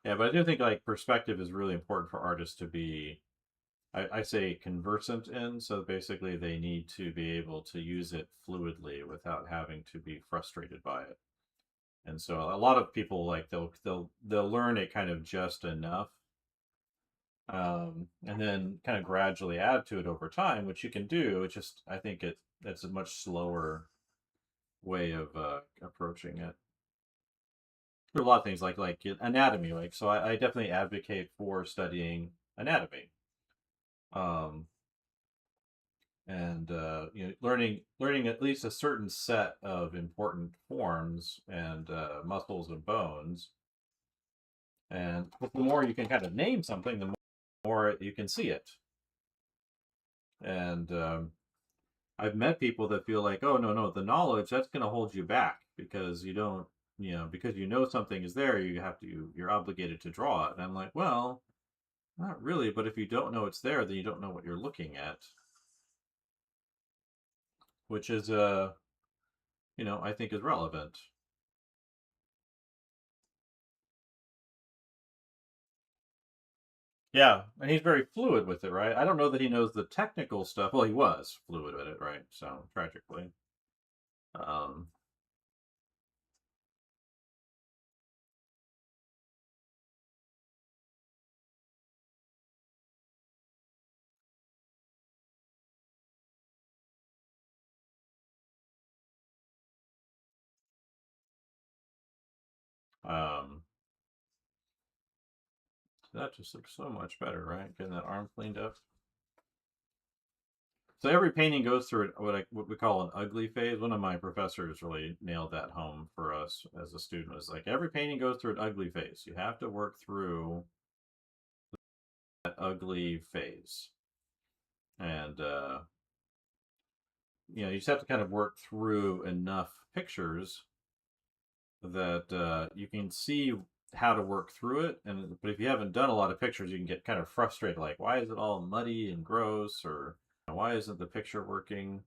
yeah, but I do think like perspective is really important for artists to be, I say, conversant in. So basically, they need to be able to use it fluidly without having to be frustrated by it. And so a lot of people like they'll learn it kind of just enough, and then kind of gradually add to it over time, which you can do. It's just I think it's a much slower way of approaching it. There are a lot of things like anatomy, like so I definitely advocate for studying anatomy. Um, and learning at least a certain set of important forms and muscles and bones, and the more you can kind of name something, the more you can see it. And I've met people that feel like, oh, no, the knowledge that's going to hold you back because you don't, because something is there, you're obligated to draw it. And I'm like, well, not really, but if you don't know it's there, then you don't know what you're looking at, which is I think is relevant. Yeah, and he's very fluid with it, right? I don't know that he knows the technical stuff. Well, he was fluid with it, right? So tragically, um, um, that just looks so much better, right? Getting that arm cleaned up. So every painting goes through what we call an ugly phase. One of my professors really nailed that home for us as a student. Was like every painting goes through an ugly phase. You have to work through that ugly phase, and you just have to kind of work through enough pictures that you can see how to work through it. And but if you haven't done a lot of pictures, you can get kind of frustrated. Like, why is it all muddy and gross, or why isn't the picture working?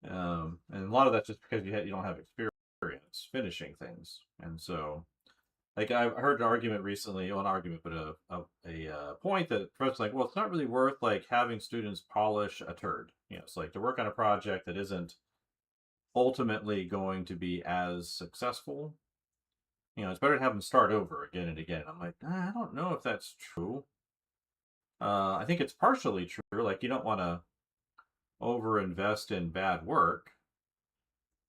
And a lot of that's just because you don't have experience finishing things, and so like I've heard an argument recently, well, an argument, but a point that professors like, well, it's not really worth like having students polish a turd. It's like to work on a project that isn't ultimately going to be as successful. It's better to have them start over again and again. I'm like, I don't know if that's true. I think it's partially true. Like you don't want to overinvest in bad work,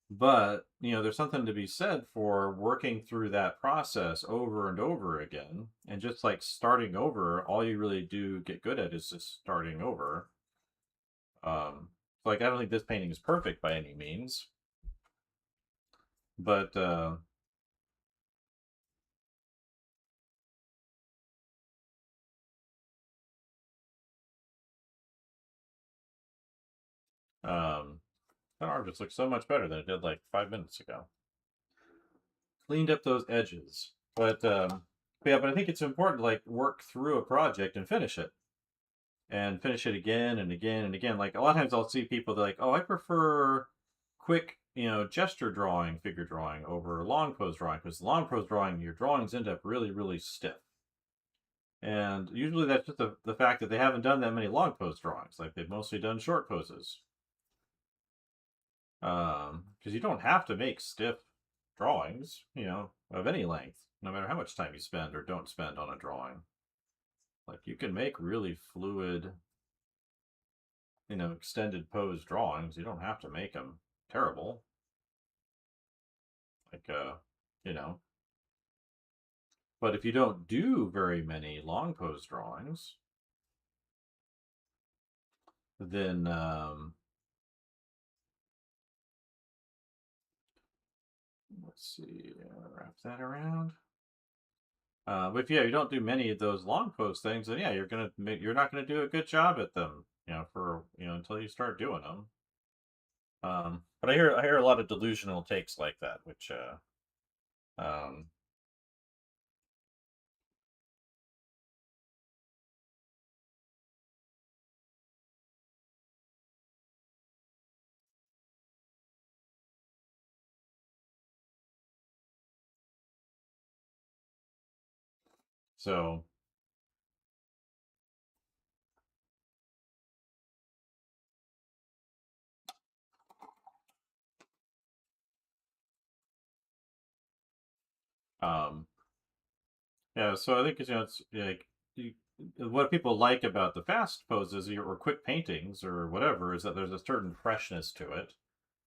but there's something to be said for working through that process over and over again, and just like starting over. All you really do get good at is just starting over. Like I don't think this painting is perfect by any means, but um, that arm just looks so much better than it did like 5 minutes ago. Cleaned up those edges, but yeah, but I think it's important to like work through a project and finish it again and again and again. Like a lot of times I'll see people that are like, oh, I prefer quick, gesture drawing, figure drawing over long pose drawing, because long pose drawing, your drawings end up really, really stiff. And usually that's just the fact that they haven't done that many long pose drawings. Like they've mostly done short poses. Because you don't have to make stiff drawings, of any length, no matter how much time you spend or don't spend on a drawing. Like you can make really fluid, extended pose drawings. You don't have to make them terrible. Like, you know, but if you don't do very many long pose drawings, then, let's see, wrap that around. But if you don't do many of those long pose things, then yeah, you're not gonna do a good job at them, for until you start doing them. But I hear a lot of delusional takes like that, which um, so um, yeah, so I think it's like what people like about the fast poses or quick paintings or whatever is that there's a certain freshness to it,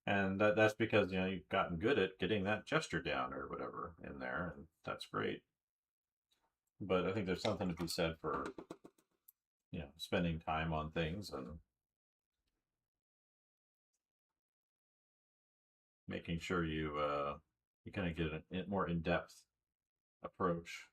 and that's because you've gotten good at getting that gesture down or whatever in there, and that's great. But I think there's something to be said for spending time on things and making sure you kind of get a more in-depth approach.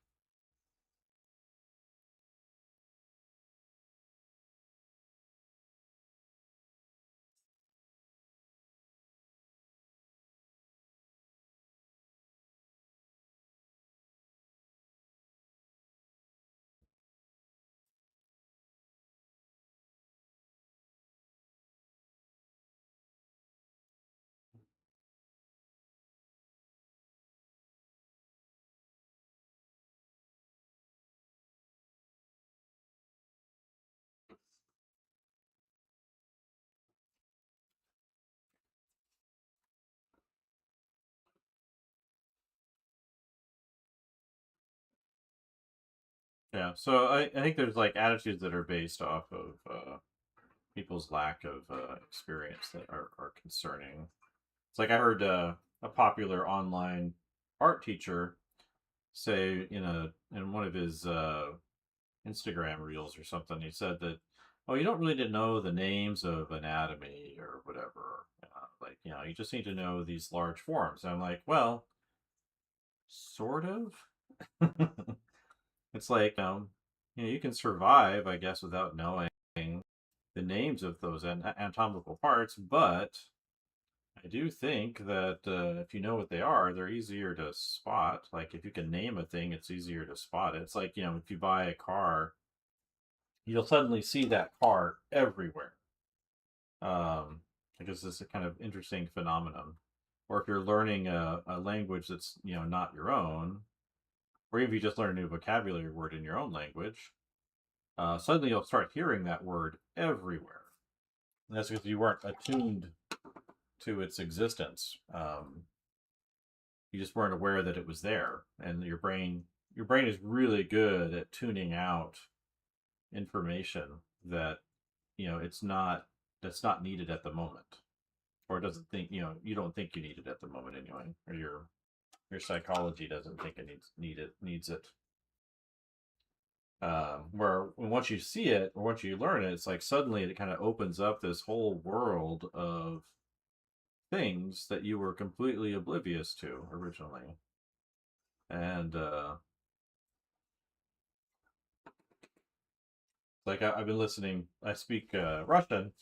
Yeah, so I think there's like attitudes that are based off of people's lack of experience that are concerning. It's like I heard a popular online art teacher say in one of his Instagram reels or something. He said that, oh, you don't really need to know the names of anatomy or whatever. Like you just need to know these large forms. And I'm like, well, sort of. It's like you can survive, I guess, without knowing the names of those anatomical parts, but I do think that if you know what they are, they're easier to spot. Like if you can name a thing, it's easier to spot it. It's like, if you buy a car, you'll suddenly see that car everywhere. Because it's a kind of interesting phenomenon. Or if you're learning a language that's, not your own, or even if you just learn a new vocabulary word in your own language, suddenly you'll start hearing that word everywhere. And that's because you weren't attuned to its existence. You just weren't aware that it was there, and your brain is really good at tuning out information that it's not that's not needed at the moment, or it doesn't think you don't think you need it at the moment anyway, or your psychology doesn't think it needs it. Where once you see it or once you learn it, it's like suddenly it kind of opens up this whole world of things that you were completely oblivious to originally. And like I've been listening. I speak Russian,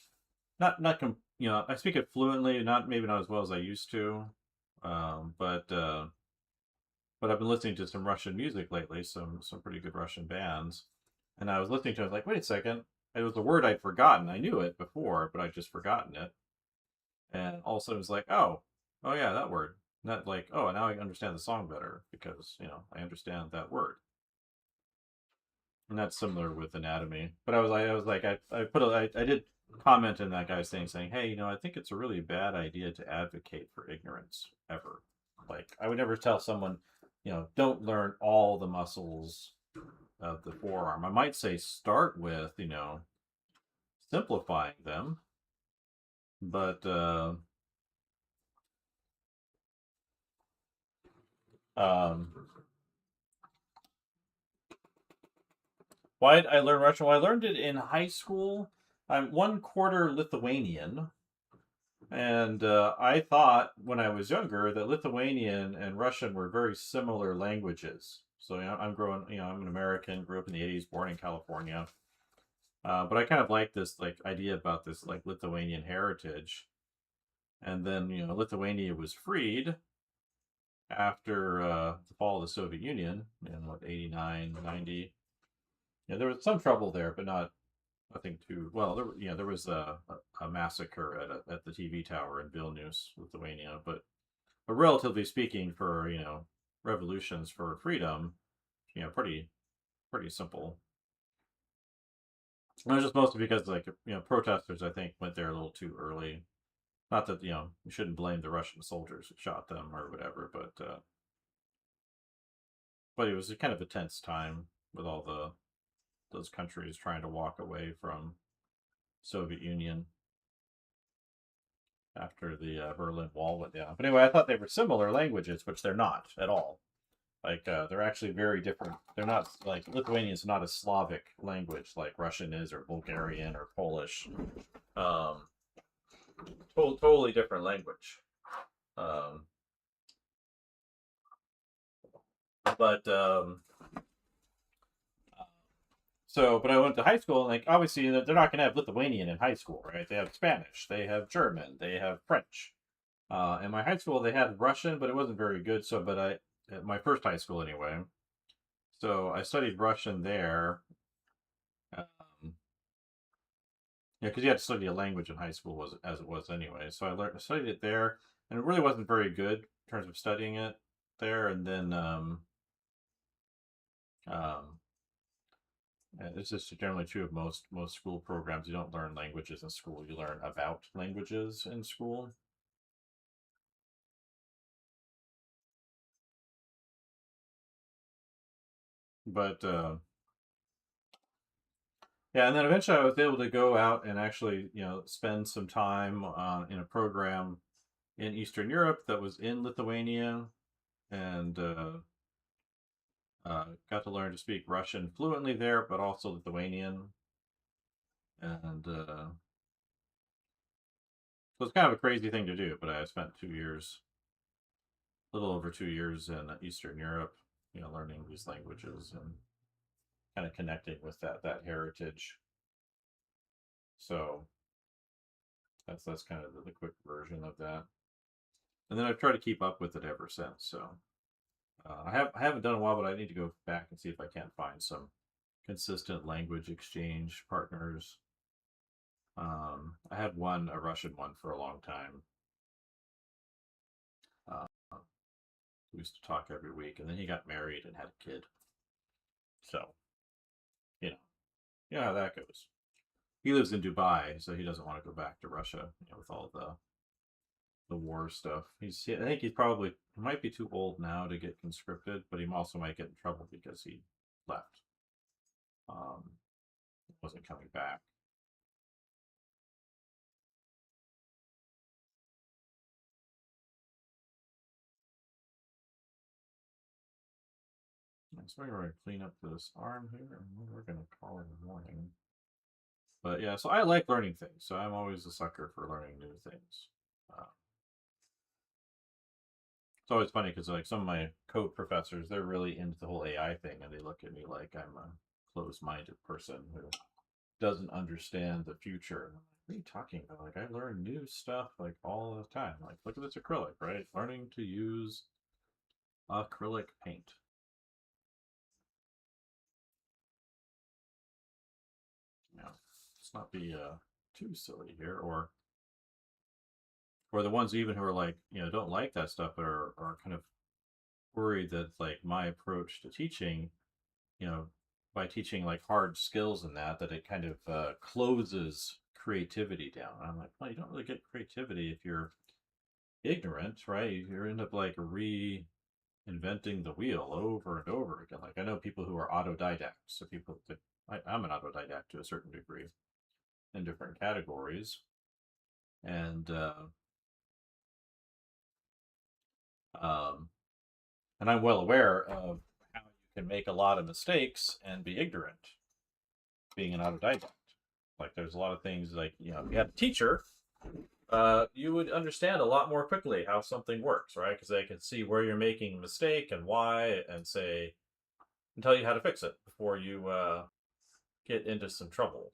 I speak it fluently, not as well as I used to, but I've been listening to some Russian music lately, some pretty good Russian bands, and I was listening to it, I was like, wait a second, it was a word I'd forgotten. I knew it before, but I'd just forgotten it, and all of a sudden it was like, oh yeah, that word. Not like, oh, now I understand the song better because I understand that word. And that's similar with anatomy. But I did comment in that guy's thing saying, hey, I think it's a really bad idea to advocate for ignorance ever. Like, I would never tell someone, don't learn all the muscles of the forearm. I might say start with, simplifying them, but um, why did I learn Russian? Well, I learned it in high school. I'm 1/4 Lithuanian, and I thought when I was younger that Lithuanian and Russian were very similar languages. So I'm an American, grew up in the '80s, born in California. But I kind of like this idea about this like Lithuanian heritage. And then Lithuania was freed after the fall of the Soviet Union in what 89, 90. Yeah, there was some trouble there, but nothing too well. There was a massacre at the TV tower in Vilnius, Lithuania, but relatively speaking, for revolutions for freedom, pretty simple. And it was just mostly because protesters I think went there a little too early. Not that you shouldn't blame the Russian soldiers who shot them or whatever, but it was a kind of a tense time with all those countries trying to walk away from Soviet Union after the Berlin Wall went down. But anyway, I thought they were similar languages, which they're not at all. Like they're actually very different. They're not like Lithuanian is not a Slavic language like Russian is, or Bulgarian, or Polish. Um, totally different language. Um, but but I went to high school, and like obviously they're not going to have Lithuanian in high school, right? They have Spanish, they have German, they have French. In my high school, they had Russian, but it wasn't very good. At my first high school anyway. So I studied Russian there. Um, yeah, because you had to study a language in high school, was as it was anyway. So I studied it there, and it really wasn't very good in terms of studying it there. And then um, and this is generally true of most school programs. You don't learn languages in school. You learn about languages in school. But yeah, and then eventually I was able to go out and actually, spend some time in a program in Eastern Europe that was in Lithuania, and got to learn to speak Russian fluently there, but also Lithuanian. And so it's kind of a crazy thing to do, but I spent 2 years, a little over 2 years in Eastern Europe, learning these languages and kind of connecting with that heritage. So that's kind of the quick version of that. And then I've tried to keep up with it ever since. So I haven't done a while, but I need to go back and see if I can't find some consistent language exchange partners. I had a Russian one for a long time. Uh, We used to talk every week, and then he got married and had a kid. So, you know, you know how that goes. He lives in Dubai, so he doesn't want to go back to Russia, with all the war stuff. I think he might be too old now to get conscripted, but he also might get in trouble because he left. Um, wasn't coming back. So we're going to clean up this arm here, and we're going to call it a morning. But yeah, so I like learning things. So I'm always a sucker for learning new things. It's always funny because like some of my code professors, they're really into the whole AI thing, and they look at me like I'm a closed-minded person who doesn't understand the future. What are you talking about? Like I learn new stuff like all the time. Like look at this acrylic, right? Learning to use acrylic paint. Let's not be too silly here, or the ones even who are like don't like that stuff, but are kind of worried that like my approach to teaching, you know, by teaching like hard skills and that it kind of closes creativity down. And I'm like, well, you don't really get creativity if you're ignorant, right? You end up like reinventing the wheel over and over again. Like I know people who are autodidacts, so people that I'm an autodidact to a certain degree in different categories, and um, and I'm well aware of how you can make a lot of mistakes and be ignorant being an autodidact. Like there's a lot of things like if you had a teacher, you would understand a lot more quickly how something works, right? Because they can see where you're making a mistake and why, and tell you how to fix it before you get into some trouble.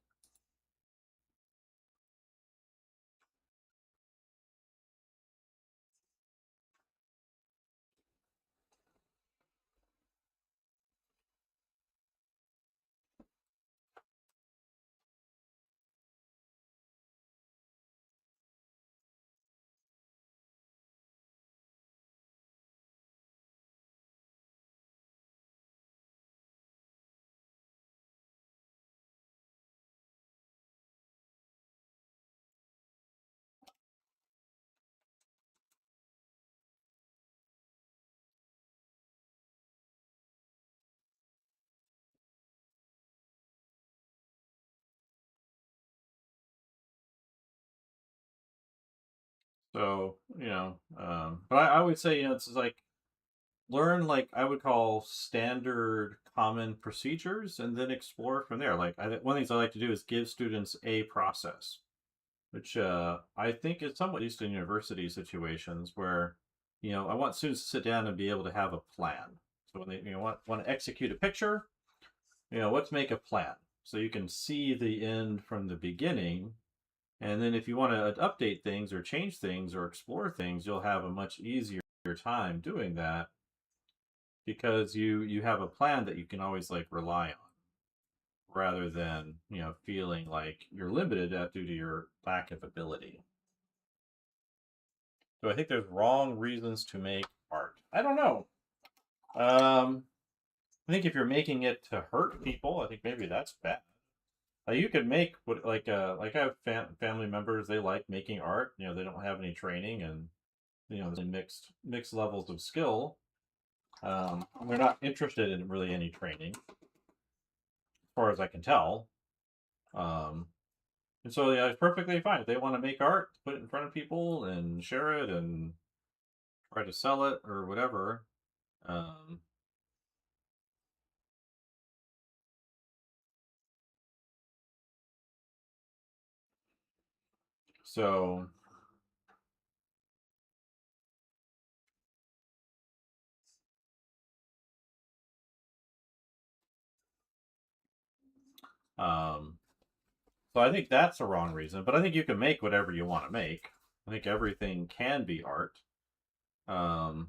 So but I would say it's like learn like I would call standard common procedures and then explore from there. Like one of the things I like to do is give students a process, which I think is somewhat used in university situations where I want students to sit down and be able to have a plan. So when they want to execute a picture, let's make a plan so you can see the end from the beginning. And then if you want to update things or change things or explore things, you'll have a much easier time doing that because you have a plan that you can always like rely on rather than feeling like you're limited due to your lack of ability. So I think there's wrong reasons to make art. I don't know. I think if you're making it to hurt people, I think maybe that's bad. You could make what like I have family members, they like making art. They don't have any training, and there's mixed levels of skill. They're not interested in really any training, as far as I can tell. Um, and so yeah, it's perfectly fine if they want to make art, put it in front of people and share it and try to sell it or whatever. Um, so um, so I think that's a wrong reason, but I think you can make whatever you want to make. I think everything can be art. Um,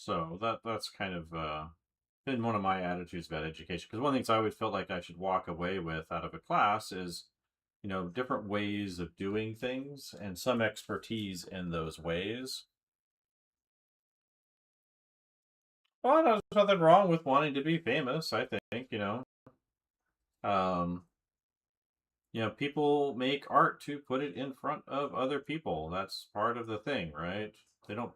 So that's kind of been one of my attitudes about education. Because one of the things I always felt like I should walk away with out of a class is, different ways of doing things and some expertise in those ways. Well, there's nothing wrong with wanting to be famous. I think um, people make art to put it in front of other people. That's part of the thing, right? They don't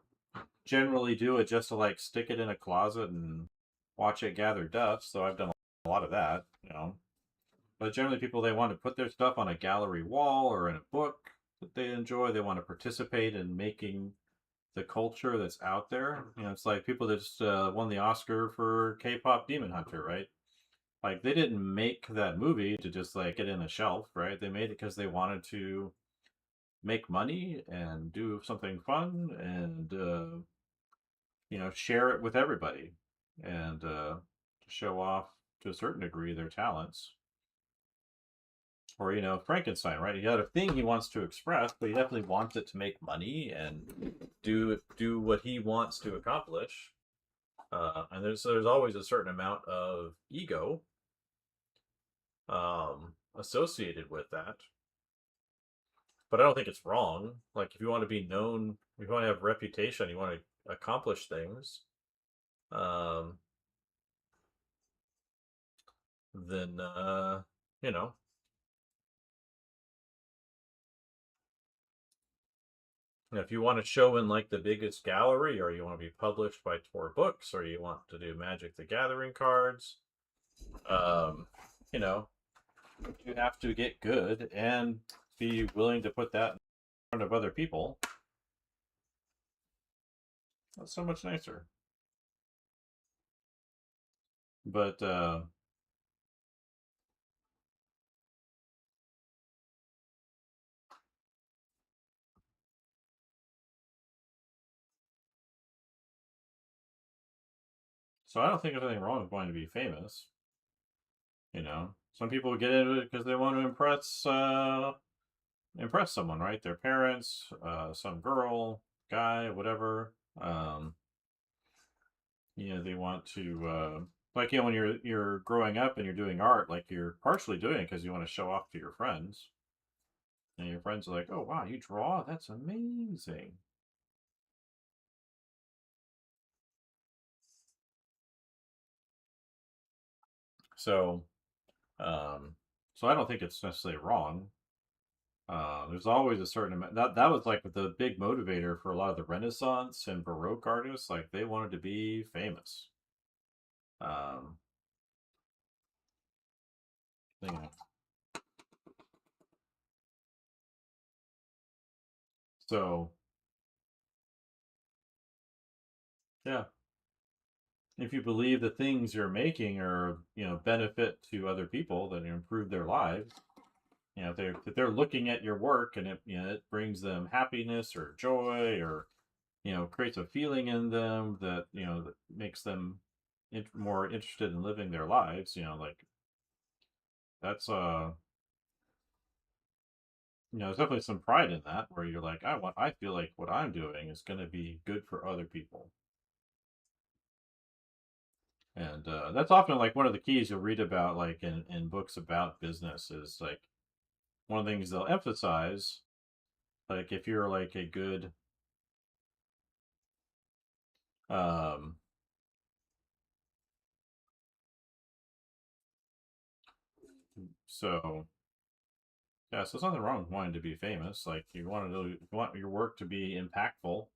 generally do it just to like stick it in a closet and watch it gather dust. So I've done a lot of that. But generally, people they want to put their stuff on a gallery wall or in a book that they enjoy. They want to participate in making the culture that's out there. It's like people that just won the Oscar for K-pop Demon Hunter, right? Like they didn't make that movie to just like get in a shelf, right? They made it because they wanted to make money and do something fun and share it with everybody and show off to a certain degree their talents. Or Frankenstein, right? He had a thing he wants to express, but he definitely wants it to make money and do what he wants to accomplish. And there's always a certain amount of ego associated with that. But I don't think it's wrong. Like if you want to be known, if you want to have reputation, you want to accomplish things, um, then you know, if you want to show in like the biggest gallery, or you want to be published by Tor Books, or you want to do Magic the Gathering cards, um, you know, you have to get good and be willing to put that in front of other people. That's so much nicer. But so I don't think there's anything wrong with wanting to be famous. Some people get into it because they want to impress someone, right? Their parents, some girl, guy, whatever. They want to like when you're growing up and you're doing art, like you're partially doing it because you want to show off to your friends, and your friends are like, "Oh wow, you draw? That's amazing." So, um, so I don't think it's necessarily wrong. There's always a certain amount that was like the big motivator for a lot of the Renaissance and Baroque artists. Like they wanted to be famous. Um, you know, so yeah, if you believe the things you're making are benefit to other people, that improve their lives. If they're looking at your work and it brings them happiness or joy or creates a feeling in them that makes them more interested in living their lives. Like that's there's definitely some pride in that where you're like, I feel like what I'm doing is going to be good for other people. And that's often like one of the keys you'll read about like in books about business is like one of the things they'll emphasize, like if you're like a good um so yeah, so there's nothing wrong with wanting to be famous. Like you want your work to be impactful.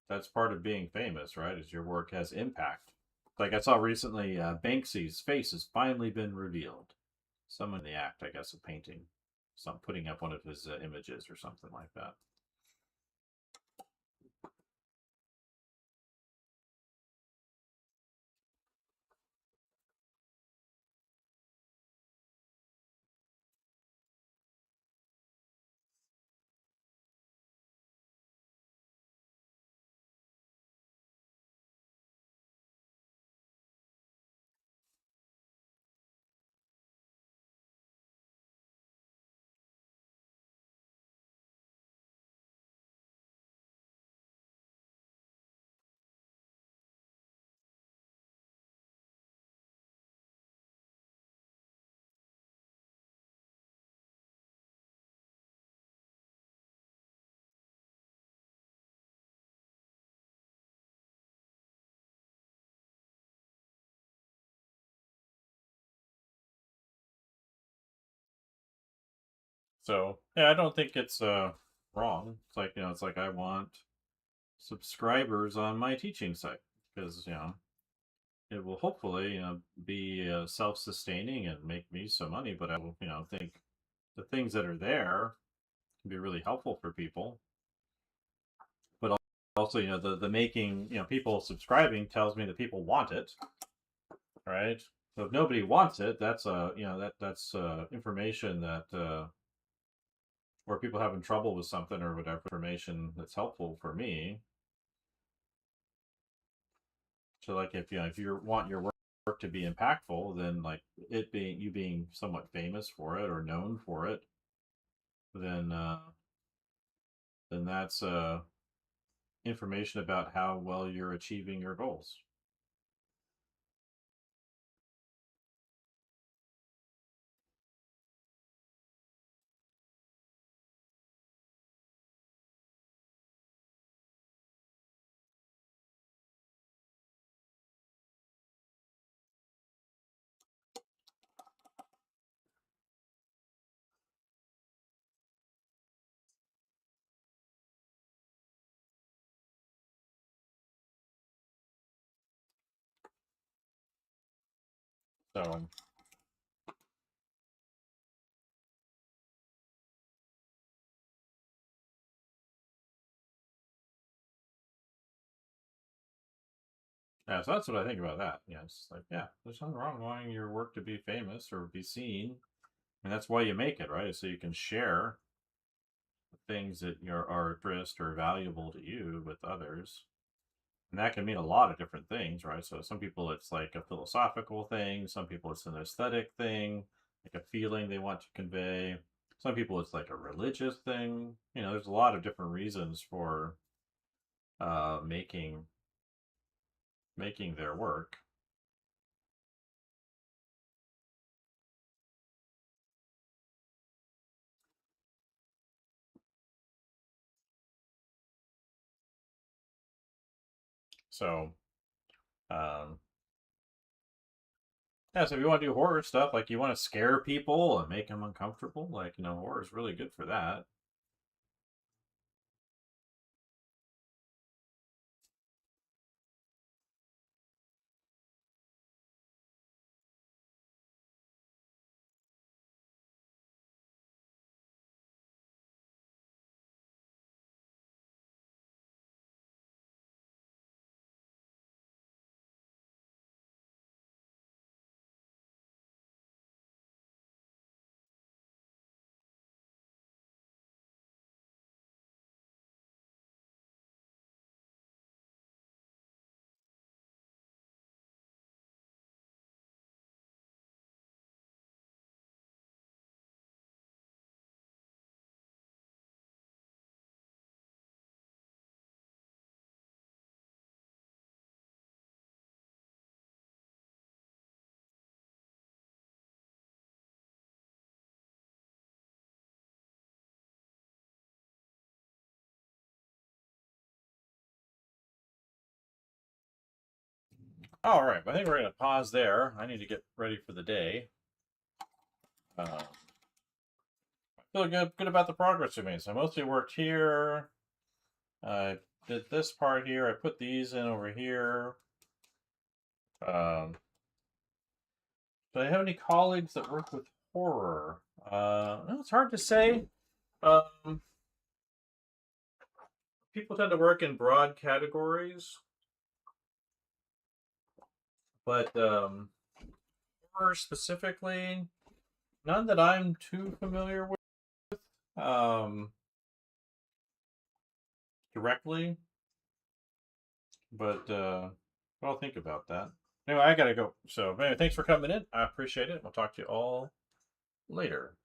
That's part of being famous, right? Is your work has impact. Like I saw recently, Banksy's face has finally been revealed. Someone in the act, I guess, of painting, some putting up one of his images or something like that. So yeah, I don't think it's wrong. It's like, it's like I want subscribers on my teaching site because it will hopefully be self-sustaining and make me some money. But I will think the things that are there can be really helpful for people. But also the making people subscribing tells me that people want it, right? So if nobody wants it, that's that's information that or people having trouble with something or whatever, information that's helpful for me. So like if you want your work to be impactful, then like you being somewhat famous for it or known for it, then that's information about how well you're achieving your goals. So yeah, so that's what I think about that. It's like there's nothing wrong wanting your work to be famous or be seen, and that's why you make it, right? So you can share things that are interest or valuable to you with others. And that can mean a lot of different things, right? So some people it's like a philosophical thing, some people it's an aesthetic thing, like a feeling they want to convey. Some people it's like a religious thing. There's a lot of different reasons for making their work. So um, yeah, so if you want to do horror stuff, like you want to scare people and make them uncomfortable, like horror is really good for that. All right, I think we're going to pause there. I need to get ready for the day. I feel good about the progress we made. So I mostly worked here. I did this part here. I put these in over here. Do I have any colleagues that work with horror? No, it's hard to say. Um, People tend to work in broad categories, but horror specifically, none that I'm too familiar with um, directly. But I'll think about that. Anyway, I gotta go. So, anyway, thanks for coming in. I appreciate it. We'll talk to you all later.